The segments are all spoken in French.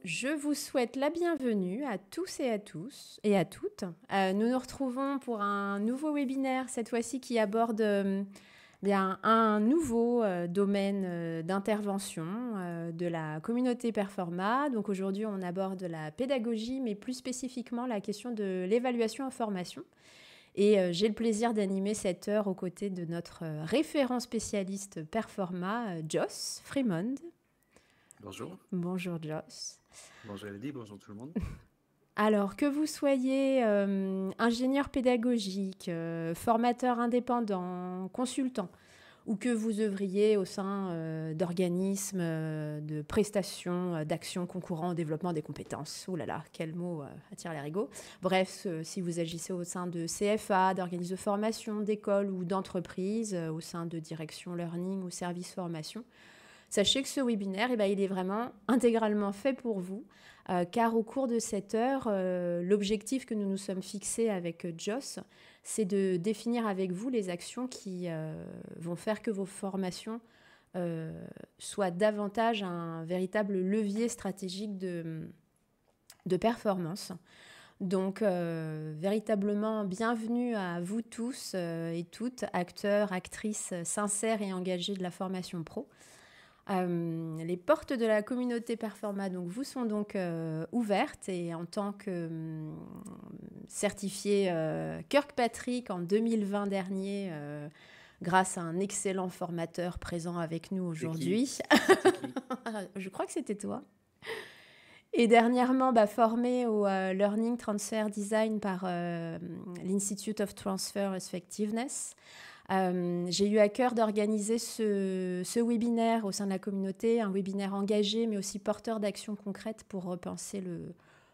Je vous souhaite la bienvenue à tous et à tous et à toutes. Nous nous retrouvons pour un nouveau webinaire, cette fois-ci qui aborde bien un nouveau domaine d'intervention de la communauté Performa. Donc aujourd'hui, on aborde la pédagogie, mais plus spécifiquement la question de l'évaluation en formation. Et j'ai le plaisir d'animer cette heure aux côtés de notre référent spécialiste Performa, Joss Fremond. Bonjour. Bonjour Joss. Bonjour Elodie, bonjour tout le monde. Alors, que vous soyez ingénieur pédagogique, formateur indépendant, consultant, ou que vous œuvriez au sein d'organismes de prestations, d'actions concourant au développement des compétences. Ouh là là, quel mot attire les rigots. Bref, si vous agissez au sein de CFA, d'organismes de formation, d'écoles ou d'entreprises, au sein de direction learning ou service formation, sachez que ce webinaire, il est vraiment intégralement fait pour vous, car au cours de cette heure, l'objectif que nous nous sommes fixés avec Joss, c'est de définir avec vous les actions qui vont faire que vos formations soient davantage un véritable levier stratégique de performance. Donc, véritablement, bienvenue à vous tous et toutes, acteurs, actrices sincères et engagés de la formation pro. Les portes de la communauté Performa donc, vous sont donc ouvertes et en tant que certifié Kirkpatrick en 2020 dernier, grâce à un excellent formateur présent avec nous aujourd'hui. C'était qui Je crois que c'était toi. Et dernièrement, formé au Learning Transfer Design par l'Institute of Transfer Effectiveness. J'ai eu à cœur d'organiser ce webinaire au sein de la communauté, un webinaire engagé, mais aussi porteur d'actions concrètes pour repenser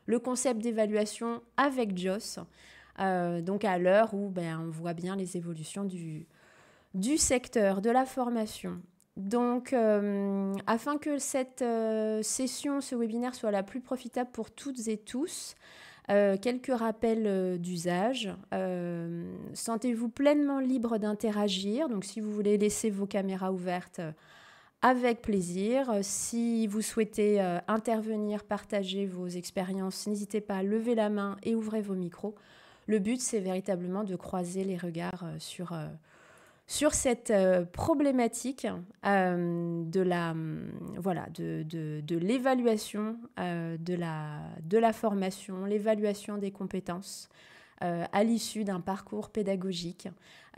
le concept d'évaluation avec Joss. Donc à l'heure où on voit bien les évolutions du secteur, de la formation. Donc, afin que cette session, ce webinaire soit la plus profitable pour toutes et tous, quelques rappels d'usage. Sentez-vous pleinement libre d'interagir. Donc, si vous voulez laisser vos caméras ouvertes, avec plaisir. Si vous souhaitez intervenir, partager vos expériences, n'hésitez pas à lever la main et ouvrez vos micros. Le but, c'est véritablement de croiser les regards sur cette problématique de l'évaluation de la formation, l'évaluation des compétences à l'issue d'un parcours pédagogique.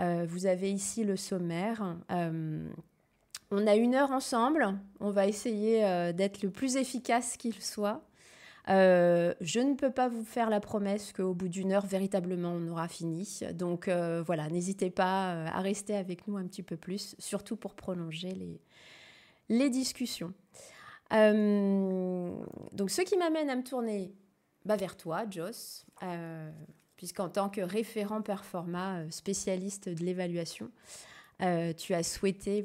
Vous avez ici le sommaire. On a 1 heure ensemble. On va essayer d'être le plus efficace qu'il soit. Je ne peux pas vous faire la promesse qu'au bout d'1 heure, véritablement, on aura fini. Donc voilà, n'hésitez pas à rester avec nous un petit peu plus, surtout pour prolonger les discussions. Donc ce qui m'amène à me tourner vers toi, Joss, puisqu'en tant que référent Performa, spécialiste de l'évaluation, tu as souhaité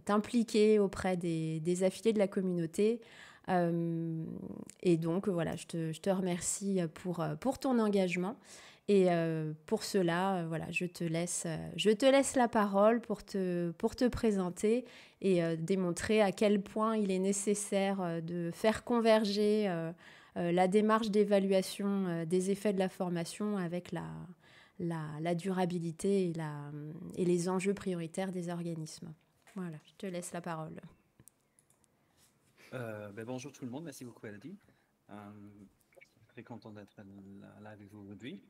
t'impliquer auprès des affiliés de la communauté. Et donc, je te remercie pour ton engagement. Et pour cela, je te laisse la parole pour te présenter et démontrer à quel point il est nécessaire de faire converger la démarche d'évaluation des effets de la formation avec la durabilité et les enjeux prioritaires des organismes. Voilà, je te laisse la parole. Bonjour tout le monde, merci beaucoup Elodie. Très content d'être là avec vous aujourd'hui.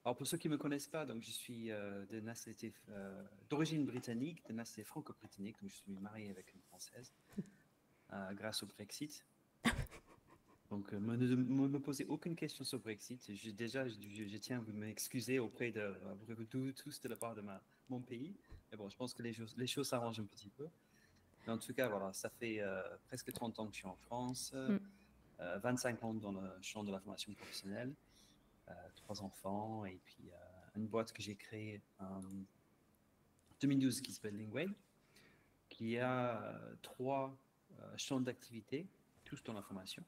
Alors pour ceux qui ne me connaissent pas, donc je suis de nationalité d'origine britannique, de nationalité franco-britannique, donc je suis marié avec une Française grâce au Brexit. Donc ne me posez aucune question sur le Brexit. Je tiens à vous m'excuser auprès de tous de la part de mon pays. Mais bon, je pense que les choses s'arrangent un petit peu. Mais en tout cas, voilà, ça fait presque 30 ans que je suis en France, 25 ans dans le champ de la formation professionnelle, 3 enfants et puis une boîte que j'ai créée en 2012 qui s'appelle Lingway, qui a 3 champs d'activité, tous dans la formation.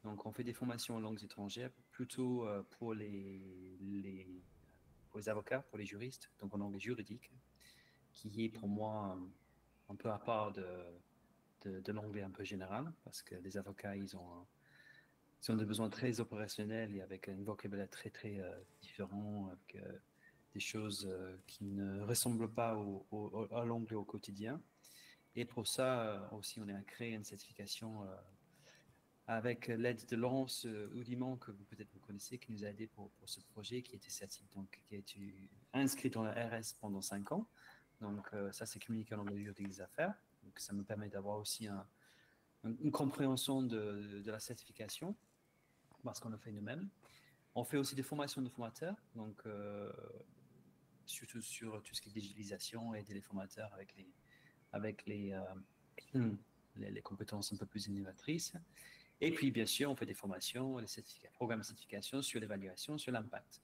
Donc, on fait des formations en langues étrangères, plutôt pour les avocats, pour les juristes, donc en anglais juridique, qui est pour moi un peu à part de l'anglais un peu général, parce que les avocats, ils ont sont des besoins très opérationnels et avec un vocabulaire très, très différent, avec des choses qui ne ressemblent pas à l'anglais au quotidien. Et pour ça aussi, on a créé une certification avec l'aide de Laurence Houdiman, que peut-être vous connaissez, qui nous a aidé pour ce projet, qui était certifié, donc qui a été inscrit dans la RS pendant 5 ans. Donc ça, c'est communiqué en anglais juridique des affaires. Donc ça me permet d'avoir aussi une compréhension de la certification, parce qu'on le fait nous-mêmes. On fait aussi des formations de formateurs, donc surtout sur tout ce qui est digitalisation, aider les formateurs avec les compétences un peu plus innovatrices. Et puis, bien sûr, on fait des formations, des programmes de certification sur l'évaluation, sur l'impact.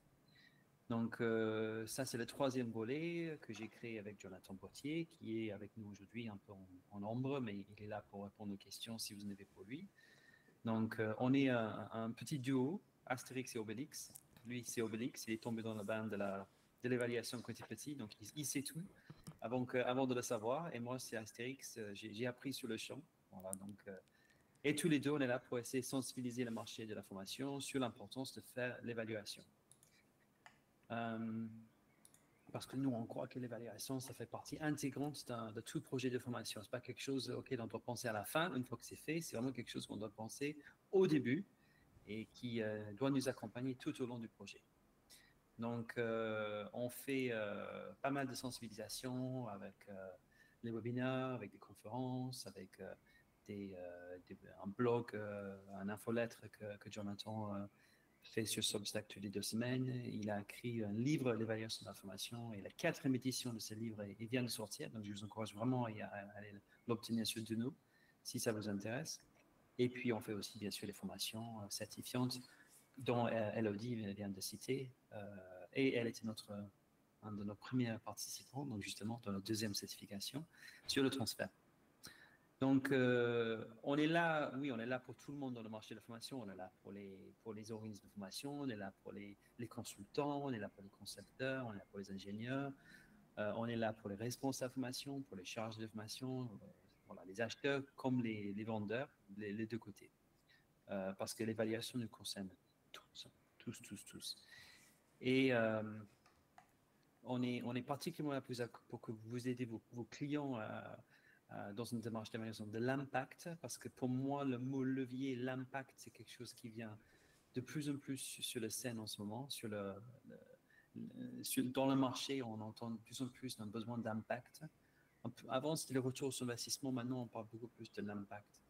Donc, ça, c'est le troisième volet que j'ai créé avec Jonathan Potier, qui est avec nous aujourd'hui un peu en ombre, mais il est là pour répondre aux questions si vous en avez pour lui. Donc, on est un petit duo, Astérix et Obélix. Lui, c'est Obélix, il est tombé dans la bande de l'évaluation quand il était petit, donc il sait tout avant de le savoir. Et moi, c'est Astérix, j'ai appris sur le champ. Voilà, donc... et tous les deux, on est là pour essayer de sensibiliser le marché de la formation sur l'importance de faire l'évaluation. Parce que nous, on croit que l'évaluation, ça fait partie intégrante de tout projet de formation. Ce n'est pas quelque chose auquel on doit penser à la fin, une fois que c'est fait. C'est vraiment quelque chose qu'on doit penser au début et qui doit nous accompagner tout au long du projet. Donc, on fait pas mal de sensibilisation avec les webinaires, avec des conférences, avec un blog, un infolettre que Jonathan fait sur Substack toutes les 2 semaines. Il a écrit un livre, l'évaluation de l'information, et la 4e édition de ce livre il vient de sortir. Donc, je vous encourage vraiment à aller l'obtenir sur de nous, si ça vous intéresse. Et puis, on fait aussi, bien sûr, les formations certifiantes, dont Elodie vient de citer. Et elle était un de nos premiers participants, donc justement, dans notre 2e certification, sur le transfert. Donc, on est là, oui, on est là pour tout le monde dans le marché de la formation. On est là pour les organismes de formation, on est là pour les consultants, on est là pour les concepteurs, on est là pour les ingénieurs, on est là pour les responsables de formation, pour les charges de formation, voilà, les acheteurs comme les vendeurs, les deux côtés. Parce que l'évaluation nous concerne tous. Et on est particulièrement là pour que vous aidez vos clients dans une démarche d'évaluation de l'impact, parce que pour moi, le mot levier, l'impact, c'est quelque chose qui vient de plus en plus sur la scène en ce moment. Dans le marché, on entend de plus en plus d'un besoin d'impact. Avant, c'était le retour sur investissement. Maintenant, on parle beaucoup plus de l'impact.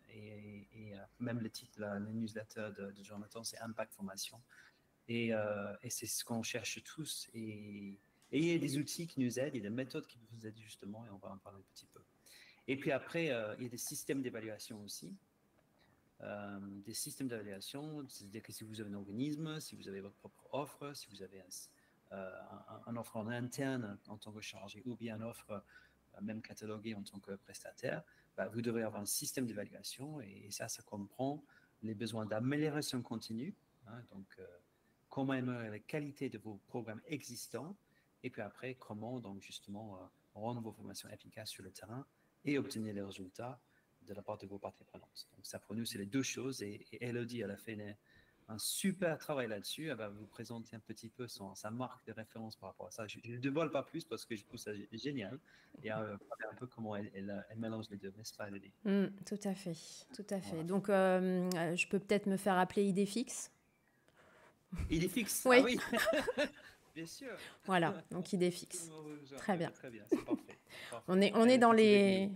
Et même le titre, la newsletter de Jonathan, c'est Impact Formation. Et c'est ce qu'on cherche tous. Et il y a des outils qui nous aident, il y a des méthodes qui nous aident justement, et on va en parler un petit peu. Et puis après, il y a des systèmes d'évaluation aussi. Des systèmes d'évaluation, c'est-à-dire que si vous avez un organisme, si vous avez votre propre offre, si vous avez un offre en interne en tant que chargé ou bien une offre même cataloguée en tant que prestataire, vous devrez avoir un système d'évaluation et ça comprend les besoins d'amélioration continue, hein, donc comment améliorer la qualité de vos programmes existants et puis après comment donc justement rendre vos formations efficaces sur le terrain et obtenir les résultats de la part de vos parties prenantes. Donc ça pour nous c'est les deux choses et Elodie elle a fait un super travail là-dessus. Elle va vous présenter un petit peu sa marque de référence par rapport à ça. Je ne dévoile pas plus parce que je trouve ça génial et un peu comment elle mélange les deux, n'est-ce pas Elodie? Tout à fait, tout à fait. Voilà. Donc je peux peut-être me faire appeler Idéfix. Idéfix, Oui. ah oui. Bien sûr. Voilà, donc Idéfix. Très bien. Très bien, c'est parfait. On est dans les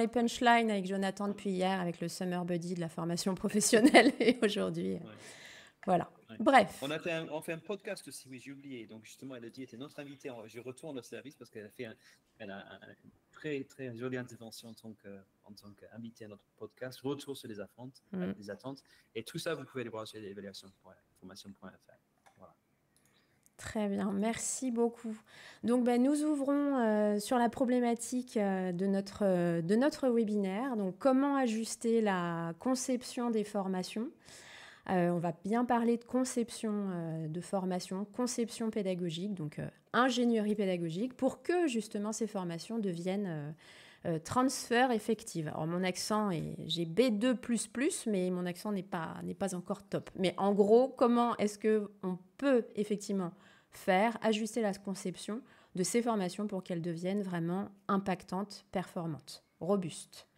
punchlines avec Jonathan depuis hier, avec le Summer Buddy de la formation professionnelle et aujourd'hui. Voilà. Ouais. Bref. On fait un podcast aussi, oui, j'ai oublié. Donc justement, Elodie était notre invitée. Je retourne au service parce qu'elle a fait une très, très jolie intervention en tant qu'invitée à notre podcast. Retour sur les attentes. Et tout ça, vous pouvez aller voir sur l'évaluation.formation.fr. Voilà. Très bien, merci beaucoup. Donc, nous ouvrons sur la problématique de notre webinaire. Donc, comment ajuster la conception des formations. On va bien parler de conception de formation, conception pédagogique, donc ingénierie pédagogique, pour que justement ces formations deviennent transfert effective. Alors mon accent j'ai B2++, mais mon accent n'est pas encore top. Mais en gros, comment est-ce qu'on peut effectivement ajuster la conception de ces formations pour qu'elles deviennent vraiment impactantes, performantes, robustes.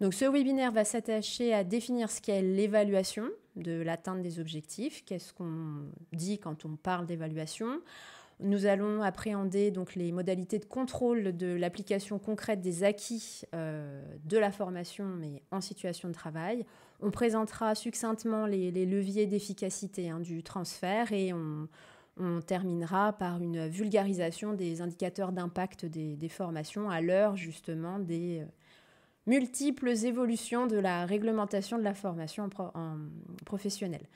Donc ce webinaire va s'attacher à définir ce qu'est l'évaluation de l'atteinte des objectifs. Qu'est-ce qu'on dit quand on parle d'évaluation ? Nous allons appréhender donc les modalités de contrôle de l'application concrète des acquis de la formation, mais en situation de travail. On présentera succinctement les leviers d'efficacité du transfert et on terminera par une vulgarisation des indicateurs d'impact des formations à l'heure justement des multiples évolutions de la réglementation de la formation professionnelle.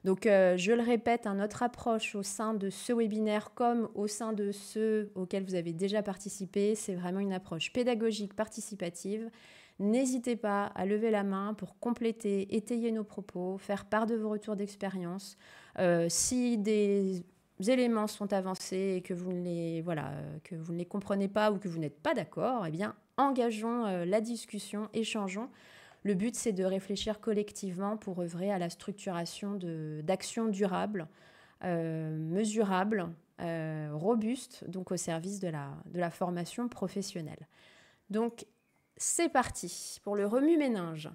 Donc, je le répète, notre approche au sein de ce webinaire comme au sein de ceux auxquels vous avez déjà participé, c'est vraiment une approche pédagogique participative. N'hésitez pas à lever la main pour compléter, étayer nos propos, faire part de vos retours d'expérience. Si des éléments sont avancés et que vous ne les comprenez pas ou que vous n'êtes pas d'accord, eh bien, engageons la discussion, échangeons. Le but, c'est de réfléchir collectivement pour œuvrer à la structuration d'actions durables, mesurables, robustes, donc au service de la formation professionnelle. Donc, c'est parti pour le remue-ménge.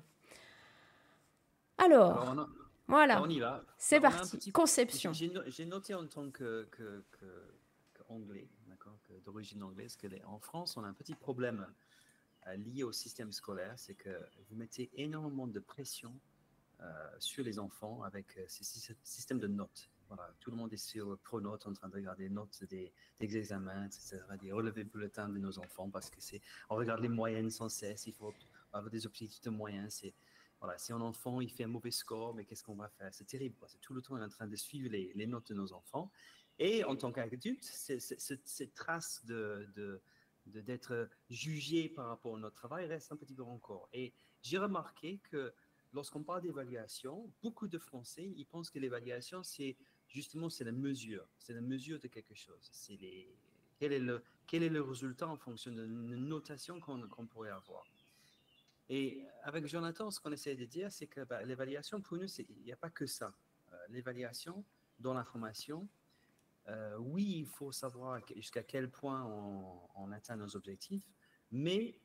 Alors voilà, on y va. c'est parti. Conception. J'ai noté en tant qu'anglais, d'origine anglaise, qu'en France, on a un petit problème lié au système scolaire, c'est que vous mettez énormément de pression sur les enfants avec ces systèmes de notes. Voilà, tout le monde est sur Pronote en train de regarder les notes des examens, etc., des relevés bulletins de nos enfants parce que on regarde les moyennes sans cesse, il faut avoir des objectifs de moyens. Voilà, si un enfant il fait un mauvais score, mais qu'est-ce qu'on va faire? C'est terrible. C'est tout le temps on est en train de suivre les notes de nos enfants. Et en tant qu'adulte, cette trace d'être jugé par rapport à notre travail reste un petit peu encore. Et j'ai remarqué que lorsqu'on parle d'évaluation, beaucoup de Français, ils pensent que l'évaluation, c'est la mesure. C'est la mesure de quelque chose. Quel est le résultat en fonction de la notation qu'on pourrait avoir. Et avec Jonathan, ce qu'on essaie de dire, c'est que l'évaluation, pour nous, il n'y a pas que ça. L'évaluation dans la formation, oui, il faut savoir jusqu'à quel point on atteint nos objectifs, mais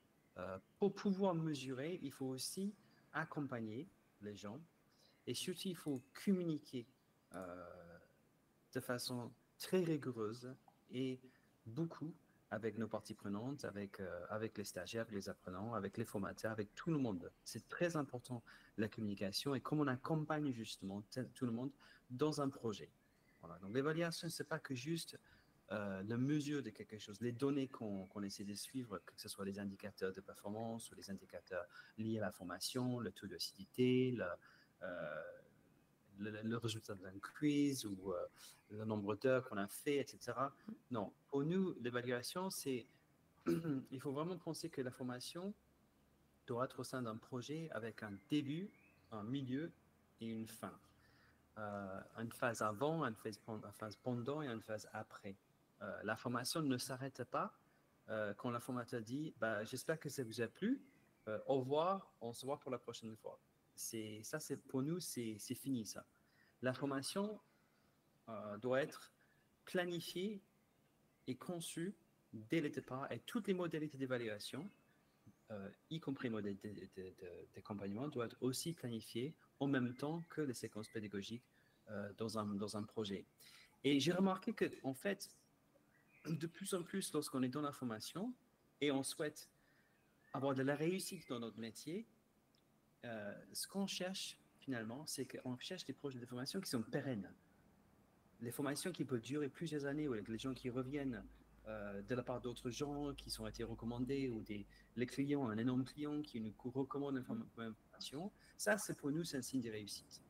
pour pouvoir mesurer, il faut aussi accompagner les gens et surtout, il faut communiquer de façon très rigoureuse et beaucoup avec nos parties prenantes, avec les stagiaires, les apprenants, avec les formateurs, avec tout le monde. C'est très important la communication et comment on accompagne justement tout le monde dans un projet. Voilà. Donc l'évaluation, ce n'est pas que juste la mesure de quelque chose, les données qu'on essaie de suivre, que ce soit les indicateurs de performance ou les indicateurs liés à la formation, le taux d'acidité, le résultat d'un quiz ou le nombre d'heures qu'on a fait, etc. Non, pour nous, l'évaluation, il faut vraiment penser que la formation doit être au sein d'un projet avec un début, un milieu et une fin. Une phase avant, une phase pendant et une phase après. La formation ne s'arrête pas quand la formateur dit j'espère que ça vous a plu, au revoir, on se voit pour la prochaine fois. Pour nous, c'est fini ça. La formation doit être planifiée et conçue dès le départ et toutes les modalités d'évaluation, y compris les modalités d'accompagnement, doivent être aussi planifiées en même temps que les séquences pédagogiques dans un projet. Et j'ai remarqué qu'en fait, de plus en plus, lorsqu'on est dans la formation et on souhaite avoir de la réussite dans notre métier, ce qu'on cherche finalement, c'est qu'on cherche des projets de formation qui sont pérennes. Les formations qui peuvent durer plusieurs années, ou avec les gens qui reviennent de la part d'autres gens qui ont été recommandés, ou les clients, un énorme client qui nous recommande une formation, ça, pour nous, c'est un signe de réussite.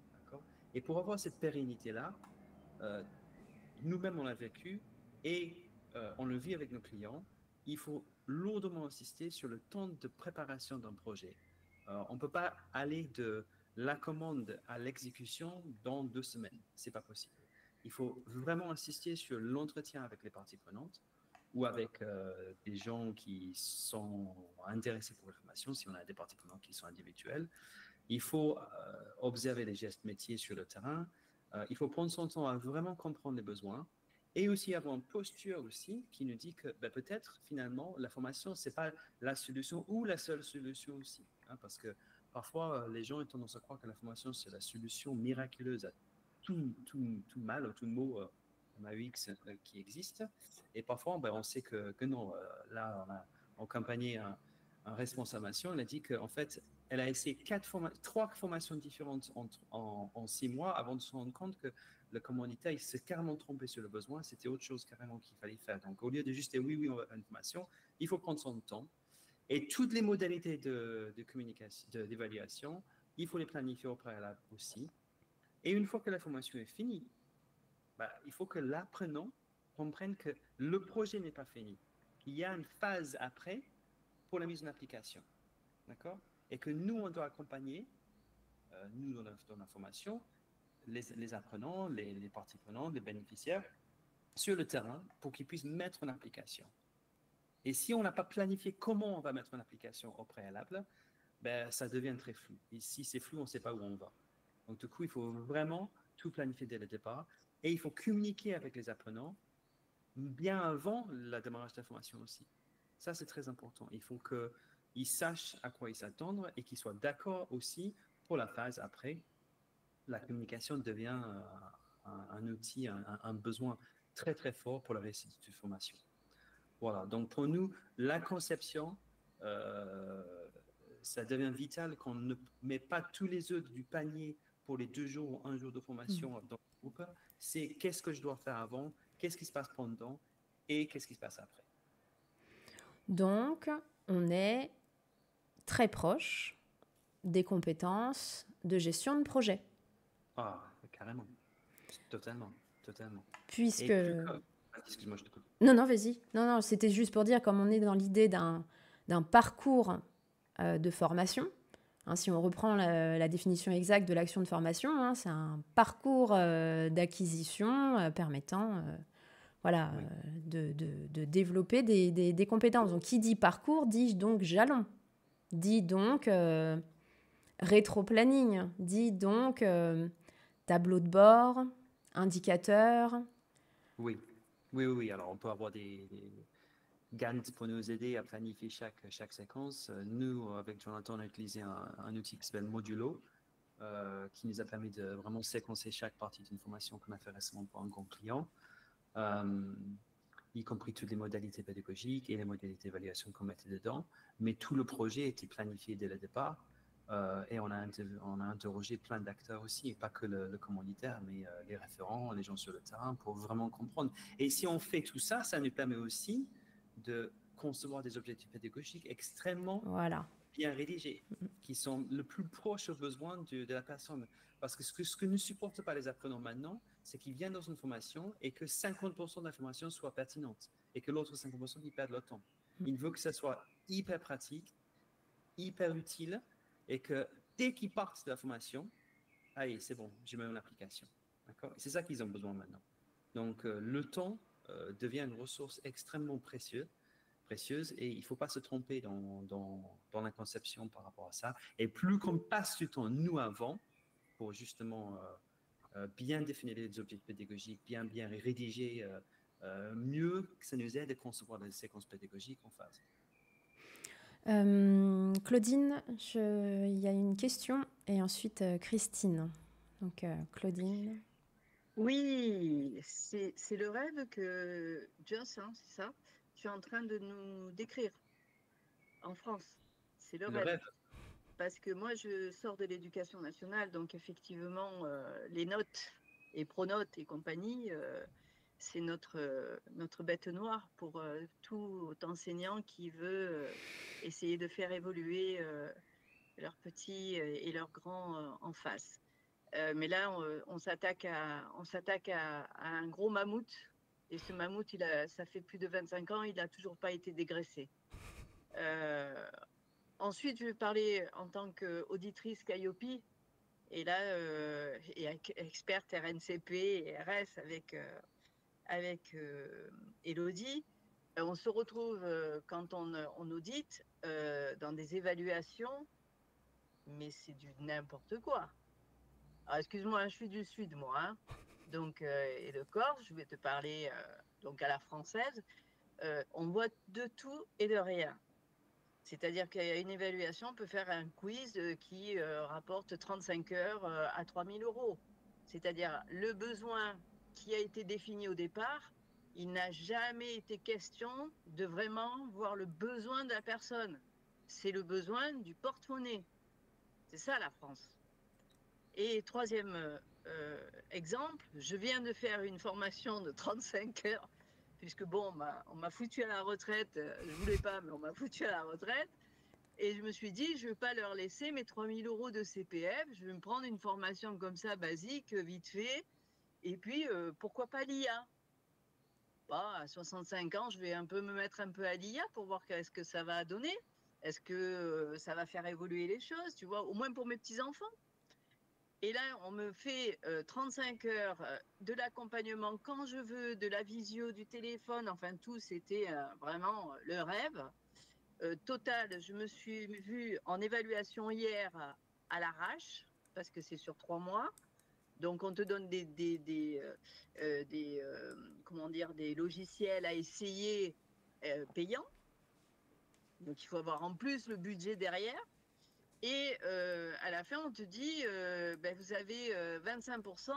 Et pour avoir cette pérennité-là, nous-mêmes, on l'a vécu et on le vit avec nos clients, il faut lourdement insister sur le temps de préparation d'un projet. On ne peut pas aller de la commande à l'exécution dans 2 semaines. Ce n'est pas possible. Il faut vraiment insister sur l'entretien avec les parties prenantes, ou avec des gens qui sont intéressés pour la formation, si on a des participants qui sont individuels. Il faut observer les gestes métiers sur le terrain. Il faut prendre son temps à vraiment comprendre les besoins et aussi avoir une posture aussi qui nous dit que peut-être finalement la formation, ce n'est pas la solution ou la seule solution aussi. Hein, parce que parfois, les gens ont tendance à croire que la formation, c'est la solution miraculeuse à tout mal, tout mot MAUX qui existe. Et parfois, on sait que non. Là, on a accompagné un responsable formation. Il a dit qu'en fait, elle a essayé 3 formations différentes en 6 mois avant de se rendre compte que le commanditaire, il s'est carrément trompé sur le besoin. C'était autre chose carrément qu'il fallait faire. Donc, au lieu de juste dire oui, on va faire une formation, il faut prendre son temps. Et toutes les modalités de communication, d'évaluation, il faut les planifier au préalable aussi. Et une fois que la formation est finie, il faut que l'apprenant comprenne que le projet n'est pas fini. Il y a une phase après pour la mise en application. D'accord? Et que nous, on doit accompagner, nous, dans la formation, les apprenants, les parties prenantes, les bénéficiaires, sur le terrain pour qu'ils puissent mettre en application. Et si on n'a pas planifié comment on va mettre en application au préalable, ça devient très flou. Et si c'est flou, on ne sait pas où on va. Donc, du coup, il faut vraiment tout planifier dès le départ. Et il faut communiquer avec les apprenants bien avant le démarrage de la formation aussi. Ça, c'est très important. Il faut qu'ils sachent à quoi ils s'attendent et qu'ils soient d'accord aussi pour la phase après. La communication devient un outil, un besoin très, très fort pour la réussite de formation. Voilà. Donc, pour nous, la conception, ça devient vital qu'on ne met pas tous les œufs du panier pour les 2 jours ou 1 jour de formation dans le groupe. C'est qu'est-ce que je dois faire avant, qu'est-ce qui se passe pendant et qu'est-ce qui se passe après. Donc, on est très proche des compétences de gestion de projet. Ah, carrément. Totalement. Puisque... Excuse-moi, je te coupe. Non, vas-y. Non, c'était juste pour dire, comme on est dans l'idée d'un parcours de formation, hein, si on reprend la définition exacte de l'action de formation, hein, c'est un parcours d'acquisition permettant de développer des compétences. Donc, qui dit parcours dit donc jalon, dit donc rétro-planning, dit donc tableau de bord, indicateur. Oui. Alors, on peut avoir des Gantt pour nous aider à planifier chaque séquence. Nous, avec Jonathan, on a utilisé un outil qui s'appelle Modulo, qui nous a permis de vraiment séquencer chaque partie d'une formation qu'on a fait récemment pour un grand client, y compris toutes les modalités pédagogiques et les modalités d'évaluation qu'on mettait dedans. Mais tout le projet était planifié dès le départ. Et on a interrogé plein d'acteurs aussi, et pas que le commanditaire, mais les référents, les gens sur le terrain, pour vraiment comprendre. Et si on fait tout ça, ça nous permet aussi de concevoir des objectifs pédagogiques extrêmement bien rédigés, qui sont le plus proche aux besoins de la personne. Parce que ce que ne supportent pas les apprenants maintenant, c'est qu'ils viennent dans une formation et que 50% de la formation soit pertinente et que l'autre 50%, ils perdent leur temps. Ils veulent que ça soit hyper pratique, hyper utile, et que dès qu'ils partent de la formation, allez, c'est bon, j'ai même l'application. D'accord? C'est ça qu'ils ont besoin maintenant. Donc, le temps devient une ressource extrêmement précieuse et il ne faut pas se tromper dans la conception par rapport à ça. Et plus qu'on passe du temps, nous, avant, pour justement bien définir les objectifs pédagogiques, bien rédiger, mieux que ça nous aide à concevoir des séquences pédagogiques en phase. Claudine, il y a une question et ensuite Christine. Donc Claudine. Oui, c'est le rêve que Joss, hein, c'est ça, tu es en train de nous décrire en France. C'est le rêve. Parce que moi, je sors de l'éducation nationale, donc effectivement, les notes et pronotes et compagnie, c'est notre bête noire pour tout enseignant qui veut essayer de faire évoluer leurs petits et leurs grands en face. Mais là, on s'attaque à un gros mammouth. Et ce mammouth, ça fait plus de 25 ans, il n'a toujours pas été dégraissé. Ensuite, je vais parler en tant qu'auditrice Calliope. Et là, et experte RNCP et RS avec Élodie. on se retrouve quand on audite dans des évaluations, mais c'est du n'importe quoi. Alors, excuse-moi, je suis du Sud, moi. Hein. Donc, et le Corse, je vais te parler donc à la française. On voit de tout et de rien. C'est-à-dire qu'il y a une évaluation, on peut faire un quiz qui rapporte 35 heures à 3 000 €. C'est-à-dire le besoin qui a été défini au départ, il n'a jamais été question de vraiment voir le besoin de la personne. C'est le besoin du porte-monnaie. C'est ça la France. Et troisième exemple, je viens de faire une formation de 35 heures, puisque bon, on m'a foutu à la retraite, je voulais pas, mais on m'a foutu à la retraite. Et je me suis dit, je ne vais pas leur laisser mes 3 000 € de CPF, je vais me prendre une formation comme ça, basique, vite fait, et puis pourquoi pas l'IA. Bah, à 65 ans, je vais me mettre un peu à l'IA pour voir qu'est-ce que ça va donner. Est-ce que ça va faire évoluer les choses, tu vois, au moins pour mes petits-enfants. Et là, on me fait 35 heures de l'accompagnement quand je veux, de la visio, du téléphone, enfin tout, c'était vraiment le rêve. Total, je me suis vue en évaluation hier à l'arrache, parce que c'est sur 3 mois. Donc, on te donne comment dire, des logiciels à essayer payants. Donc, il faut avoir en plus le budget derrière. Et à la fin, on te dit, ben, vous avez 25%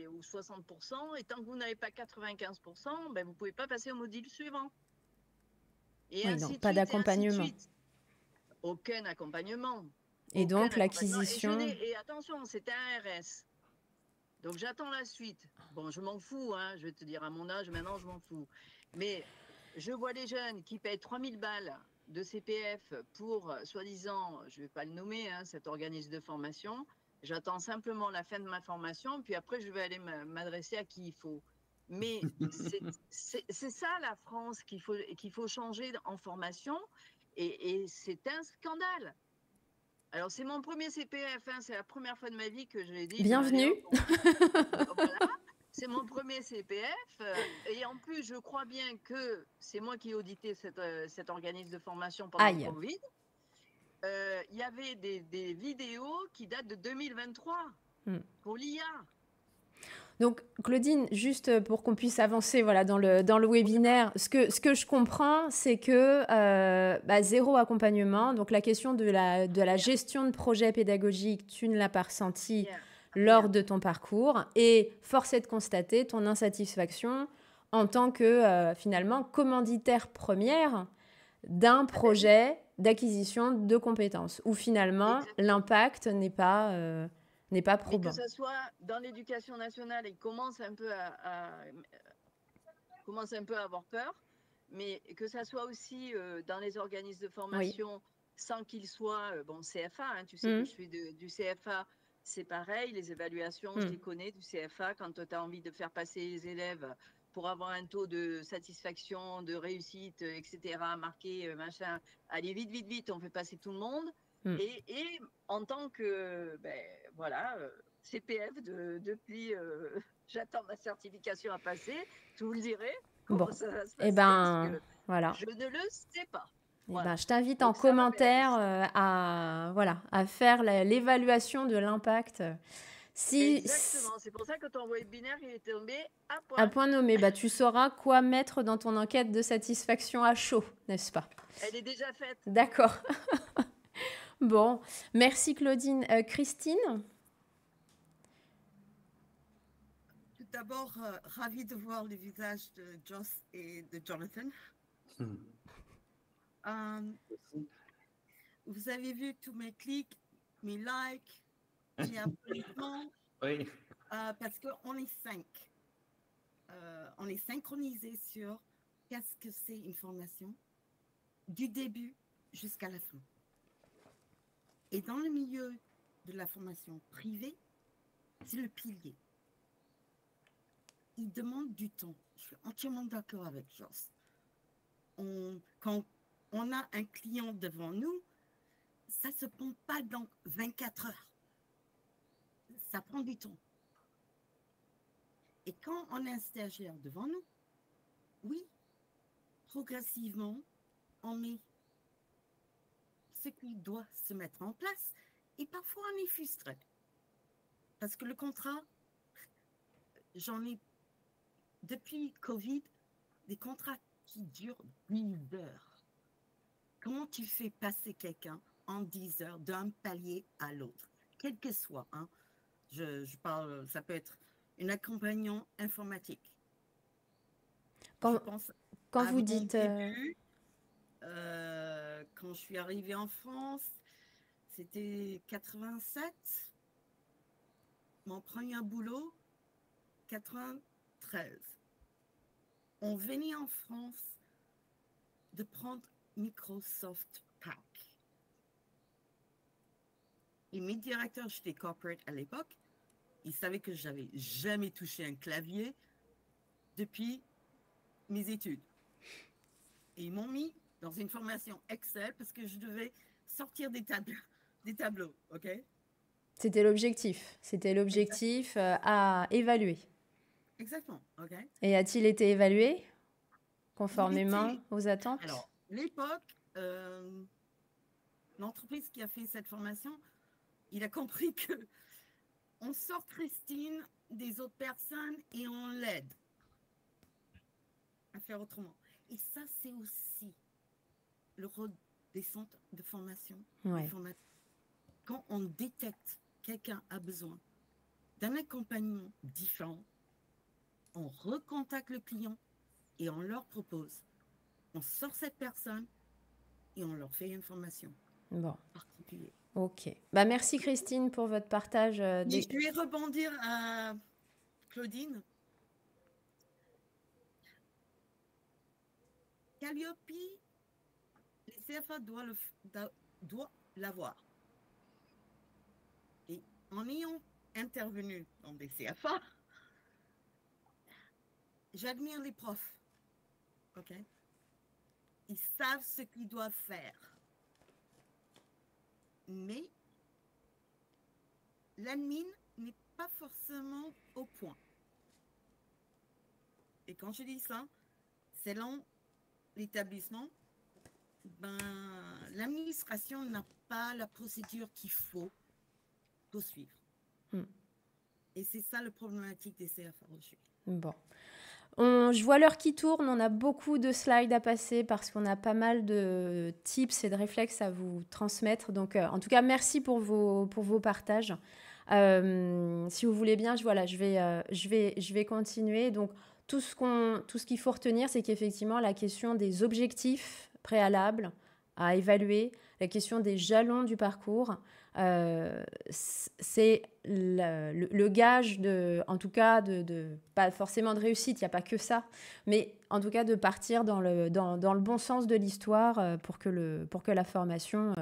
ou 60%, et tant que vous n'avez pas 95%, ben, vous ne pouvez pas passer au module suivant. Et Oui, ainsi donc de pas suite, et ainsi de d'accompagnement. suite. Aucun accompagnement. Et Aucun donc accompagnement. l'acquisition. Et attention, c'est un RS. Donc j'attends la suite. Bon, je m'en fous, hein, je vais te dire, à mon âge, maintenant, je m'en fous. Mais je vois les jeunes qui payent 3 000 balles de CPF pour, soi-disant, je ne vais pas le nommer, hein, cet organisme de formation. J'attends simplement la fin de ma formation, puis après, je vais aller m'adresser à qui il faut. Mais c'est ça la France qu'il faut changer en formation, et c'est un scandale. Alors, c'est mon premier CPF, hein, c'est la première fois de ma vie que je l'ai dit. Bienvenue. Voilà, c'est mon premier CPF. Et en plus, je crois bien que c'est moi qui ai audité cet organisme de formation pendant le Covid. Il y avait des vidéos qui datent de 2023 pour l'IA. Donc, Claudine, juste pour qu'on puisse avancer voilà, dans le webinaire, ce que je comprends, c'est que zéro accompagnement. Donc, la question de la gestion de projet pédagogique, tu ne l'as pas ressenti lors de ton parcours. Et force est de constater ton insatisfaction en tant que, finalement, commanditaire première d'un projet d'acquisition de compétences, où finalement, l'impact n'est pas probant. Mais que ce soit dans l'éducation nationale, ils commencent un peu à avoir peur, mais que ça soit aussi dans les organismes de formation, sans qu'ils soient, CFA, hein, tu sais que je suis du CFA, c'est pareil, les évaluations, je les connais du CFA, quand tu as envie de faire passer les élèves pour avoir un taux de satisfaction, de réussite, etc., marqué, machin, allez vite, vite, vite, on fait passer tout le monde. Et en tant que, CPF, depuis, j'attends ma certification à passer, je vous le dirai, comment ça va se passer, parce que voilà. je ne le sais pas. Voilà. Je t'invite en commentaire à faire l'évaluation de l'impact. Exactement, c'est pour ça que ton webinaire il est tombé à point. À point nommé, tu sauras quoi mettre dans ton enquête de satisfaction à chaud, n'est-ce pas? Elle est déjà faite. D'accord. Bon, merci Claudine. Christine? Tout d'abord, ravie de voir le visage de Joss et de Jonathan. Vous avez vu tous mes clics, mes likes, mes applaudissements. Oui. Parce qu'on est 5. On est synchronisés sur qu'est-ce que c'est une formation, du début jusqu'à la fin. Et dans le milieu de la formation privée, c'est le pilier. Il demande du temps. Je suis entièrement d'accord avec Joss. Quand on a un client devant nous, ça ne se prend pas dans 24 heures. Ça prend du temps. Et quand on a un stagiaire devant nous, oui, progressivement, on met ce qui doit se mettre en place et parfois on est frustré. Parce que le contrat, j'en ai, depuis Covid, des contrats qui durent 10 heures. Comment tu fais passer quelqu'un en 10 heures d'un palier à l'autre, quel que soit, hein? Je parle, ça peut être un accompagnant informatique. Quand, Je pense quand à vous mon dites... début, quand je suis arrivée en France, c'était 87. Mon premier boulot, 93. On venait en France de prendre Microsoft Pack. Et mes directeurs, j'étais corporate à l'époque, ils savaient que je n'avais jamais touché un clavier depuis mes études. Et ils m'ont mis dans une formation Excel parce que je devais sortir des tableaux, ok? C'était l'objectif. C'était l'objectif à évaluer. Exactement, ok? Et a-t-il été évalué conformément aux attentes? Alors, l'époque, l'entreprise qui a fait cette formation, il a compris que on sort Christine des autres personnes et on l'aide à faire autrement. Et ça, c'est aussi le rôle des centres de formation. Ouais. Quand on détecte quelqu'un a besoin d'un accompagnement différent, on recontacte le client et on leur propose. On sort cette personne et on leur fait une formation particulière. Ok. Bah, merci Christine pour votre partage. Je vais rebondir à Claudine. Calliope, les CFA doivent l'avoir. Et en ayant intervenu dans des CFA, j'admire les profs. Ok? Ils savent ce qu'ils doivent faire. Mais l'admin n'est pas forcément au point. Et quand je dis ça, selon l'établissement, l'administration n'a pas la procédure qu'il faut suivre. Et c'est ça le problématique des CFA aujourd'hui. Bon. Je vois l'heure qui tourne, on a beaucoup de slides à passer parce qu'on a pas mal de tips et de réflexes à vous transmettre. Donc, en tout cas, merci pour vos partages. Si vous voulez bien, je vais continuer. Donc, tout ce qu'il faut retenir, c'est qu'effectivement, la question des objectifs préalables à évaluer, la question des jalons du parcours, c'est le gage en tout cas pas forcément de réussite, il n'y a pas que ça, mais en tout cas de partir dans le bon sens de l'histoire pour que la formation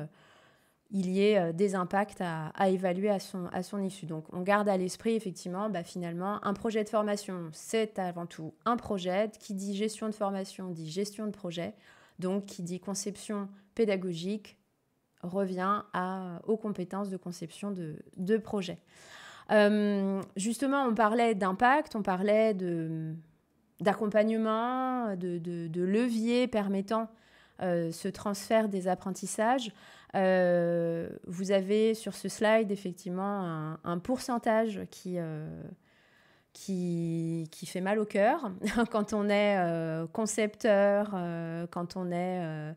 il y ait des impacts à évaluer à son issue. Donc on garde à l'esprit effectivement finalement un projet de formation, c'est avant tout un projet. Qui dit gestion de formation dit gestion de projet, donc qui dit conception pédagogique revient aux compétences de conception de projet. Justement, on parlait d'impact, on parlait d'accompagnement, de levier permettant ce transfert des apprentissages. Vous avez sur ce slide effectivement un pourcentage qui fait mal au cœur quand on est concepteur, quand on est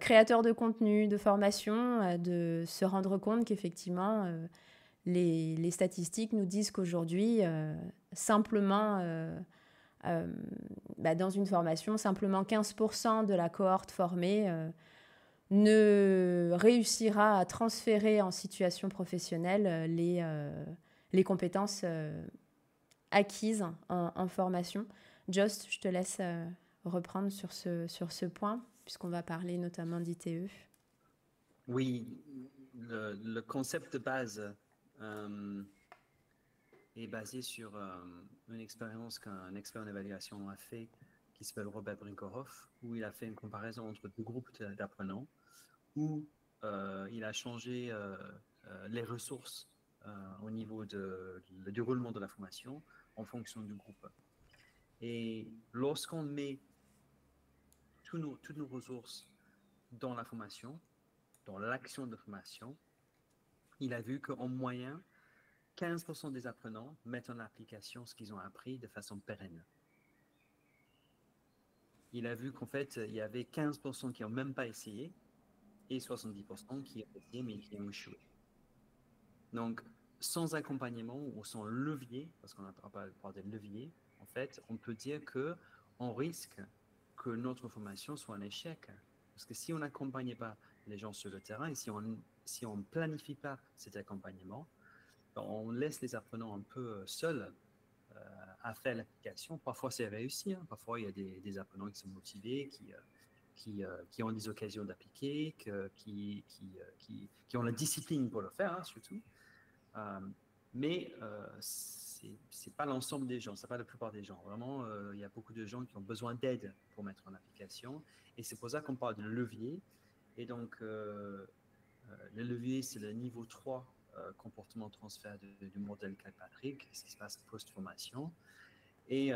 créateur de contenu, de formation, de se rendre compte qu'effectivement, les statistiques nous disent qu'aujourd'hui, simplement, dans une formation, simplement 15% de la cohorte formée ne réussira à transférer en situation professionnelle les compétences acquises en formation. Jost, je te laisse reprendre sur ce point, puisqu'on va parler notamment d'ITE. Oui, le concept de base est basé sur une expérience qu'un expert en évaluation a fait, qui s'appelle Robert Brinkerhoff, où il a fait une comparaison entre deux groupes d'apprenants, où il a changé les ressources au niveau du déroulement de la formation en fonction du groupe. Et lorsqu'on met toutes nos ressources dans la formation, dans l'action de formation, il a vu qu'en moyenne, 15% des apprenants mettent en application ce qu'ils ont appris de façon pérenne. Il a vu qu'en fait, il y avait 15% qui n'ont même pas essayé et 70% qui ont essayé mais qui ont échoué. Donc, sans accompagnement ou sans levier, parce qu'on n'a pas parlé de levier, en fait, on peut dire qu'on risque que notre formation soit un échec. Parce que si on n'accompagne pas les gens sur le terrain et si on ne planifie pas cet accompagnement, on laisse les apprenants un peu seuls à faire l'application. Parfois, c'est réussi. Hein. Parfois, il y a des apprenants qui sont motivés, qui ont des occasions d'appliquer, qui ont la discipline pour le faire, hein, surtout. Mais c'est pas l'ensemble des gens, c'est pas la plupart des gens. Vraiment, il y a beaucoup de gens qui ont besoin d'aide pour mettre en application. Et c'est pour ça qu'on parle de levier. Et donc, le levier, c'est le niveau 3 comportement transfert du modèle Kirkpatrick, ce qui se passe post-formation. Et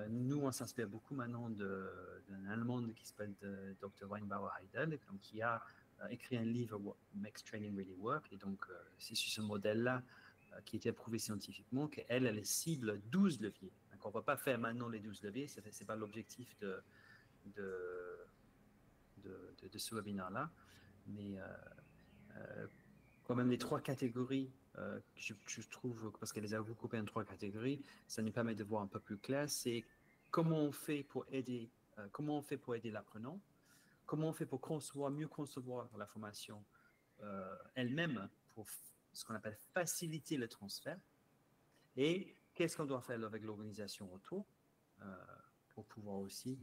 nous, on s'inspire beaucoup maintenant d'un Allemand qui s'appelle Dr. Weinbauer Heidel, donc, qui a écrit un livre, What Makes Training Really Work. Et donc, c'est sur ce modèle-là qui a été prouvé scientifiquement qu'elle cible 12 leviers. Donc, on ne va pas faire maintenant les 12 leviers, ce n'est pas l'objectif de ce webinaire-là. Mais quand même, les 3 catégories, je trouve, parce qu'elle les a regroupées en 3 catégories, ça nous permet de voir un peu plus clair, c'est comment on fait pour aider l'apprenant, comment on fait pour mieux concevoir la formation elle-même, pour ce qu'on appelle faciliter le transfert, et qu'est-ce qu'on doit faire avec l'organisation autour pour pouvoir aussi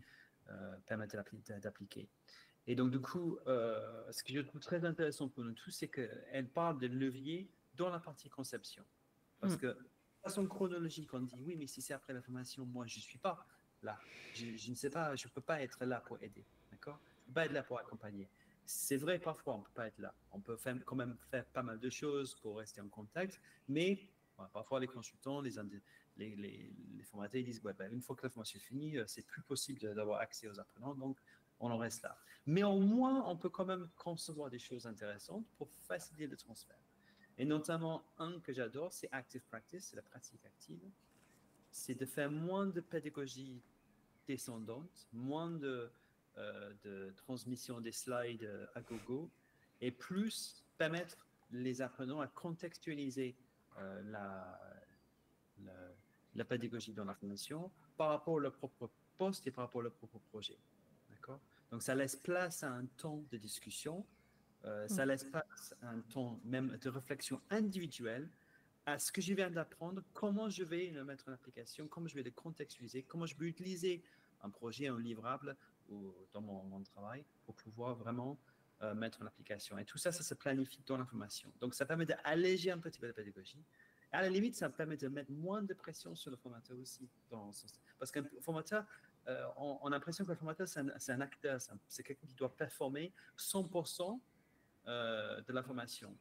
permettre d'appliquer. Et donc, du coup, ce que je trouve très intéressant pour nous tous, c'est qu'elle parle de levier dans la partie conception. Parce que, de façon chronologique, on dit, oui, mais si c'est après la formation, moi, je ne suis pas là. Je ne sais pas, je ne peux pas être là pour aider. D'accord ? Je ne peux pas être là pour accompagner. C'est vrai, parfois, on ne peut pas être là. On peut quand même faire pas mal de choses pour rester en contact, mais parfois, les consultants, les formateurs, ils disent, ouais, ben, une fois que la formation est finie, c'est plus possible d'avoir accès aux apprenants, donc on en reste là. Mais au moins, on peut quand même concevoir des choses intéressantes pour faciliter le transfert. Et notamment, un que j'adore, c'est Active Practice, c'est la pratique active. C'est de faire moins de pédagogie descendante, moins de transmission des slides à gogo, et plus permettre les apprenants à contextualiser la pédagogie dans la formation par rapport à leur propre poste et par rapport à leur propre projet. D'accord ? Donc, ça laisse place à un temps de discussion, ça laisse place à un temps même de réflexion individuelle à ce que je viens d'apprendre, comment je vais le mettre en application, comment je vais le contextualiser, comment je vais utiliser un projet, un livrable ou dans mon travail pour pouvoir vraiment mettre en application. Et tout ça, ça se planifie dans la formation. Donc, ça permet d'alléger un petit peu la pédagogie. Et à la limite, ça permet de mettre moins de pression sur le formateur aussi. Parce qu'un formateur, on a l'impression que le formateur, c'est un acteur, c'est quelqu'un qui doit performer 100% de la formation.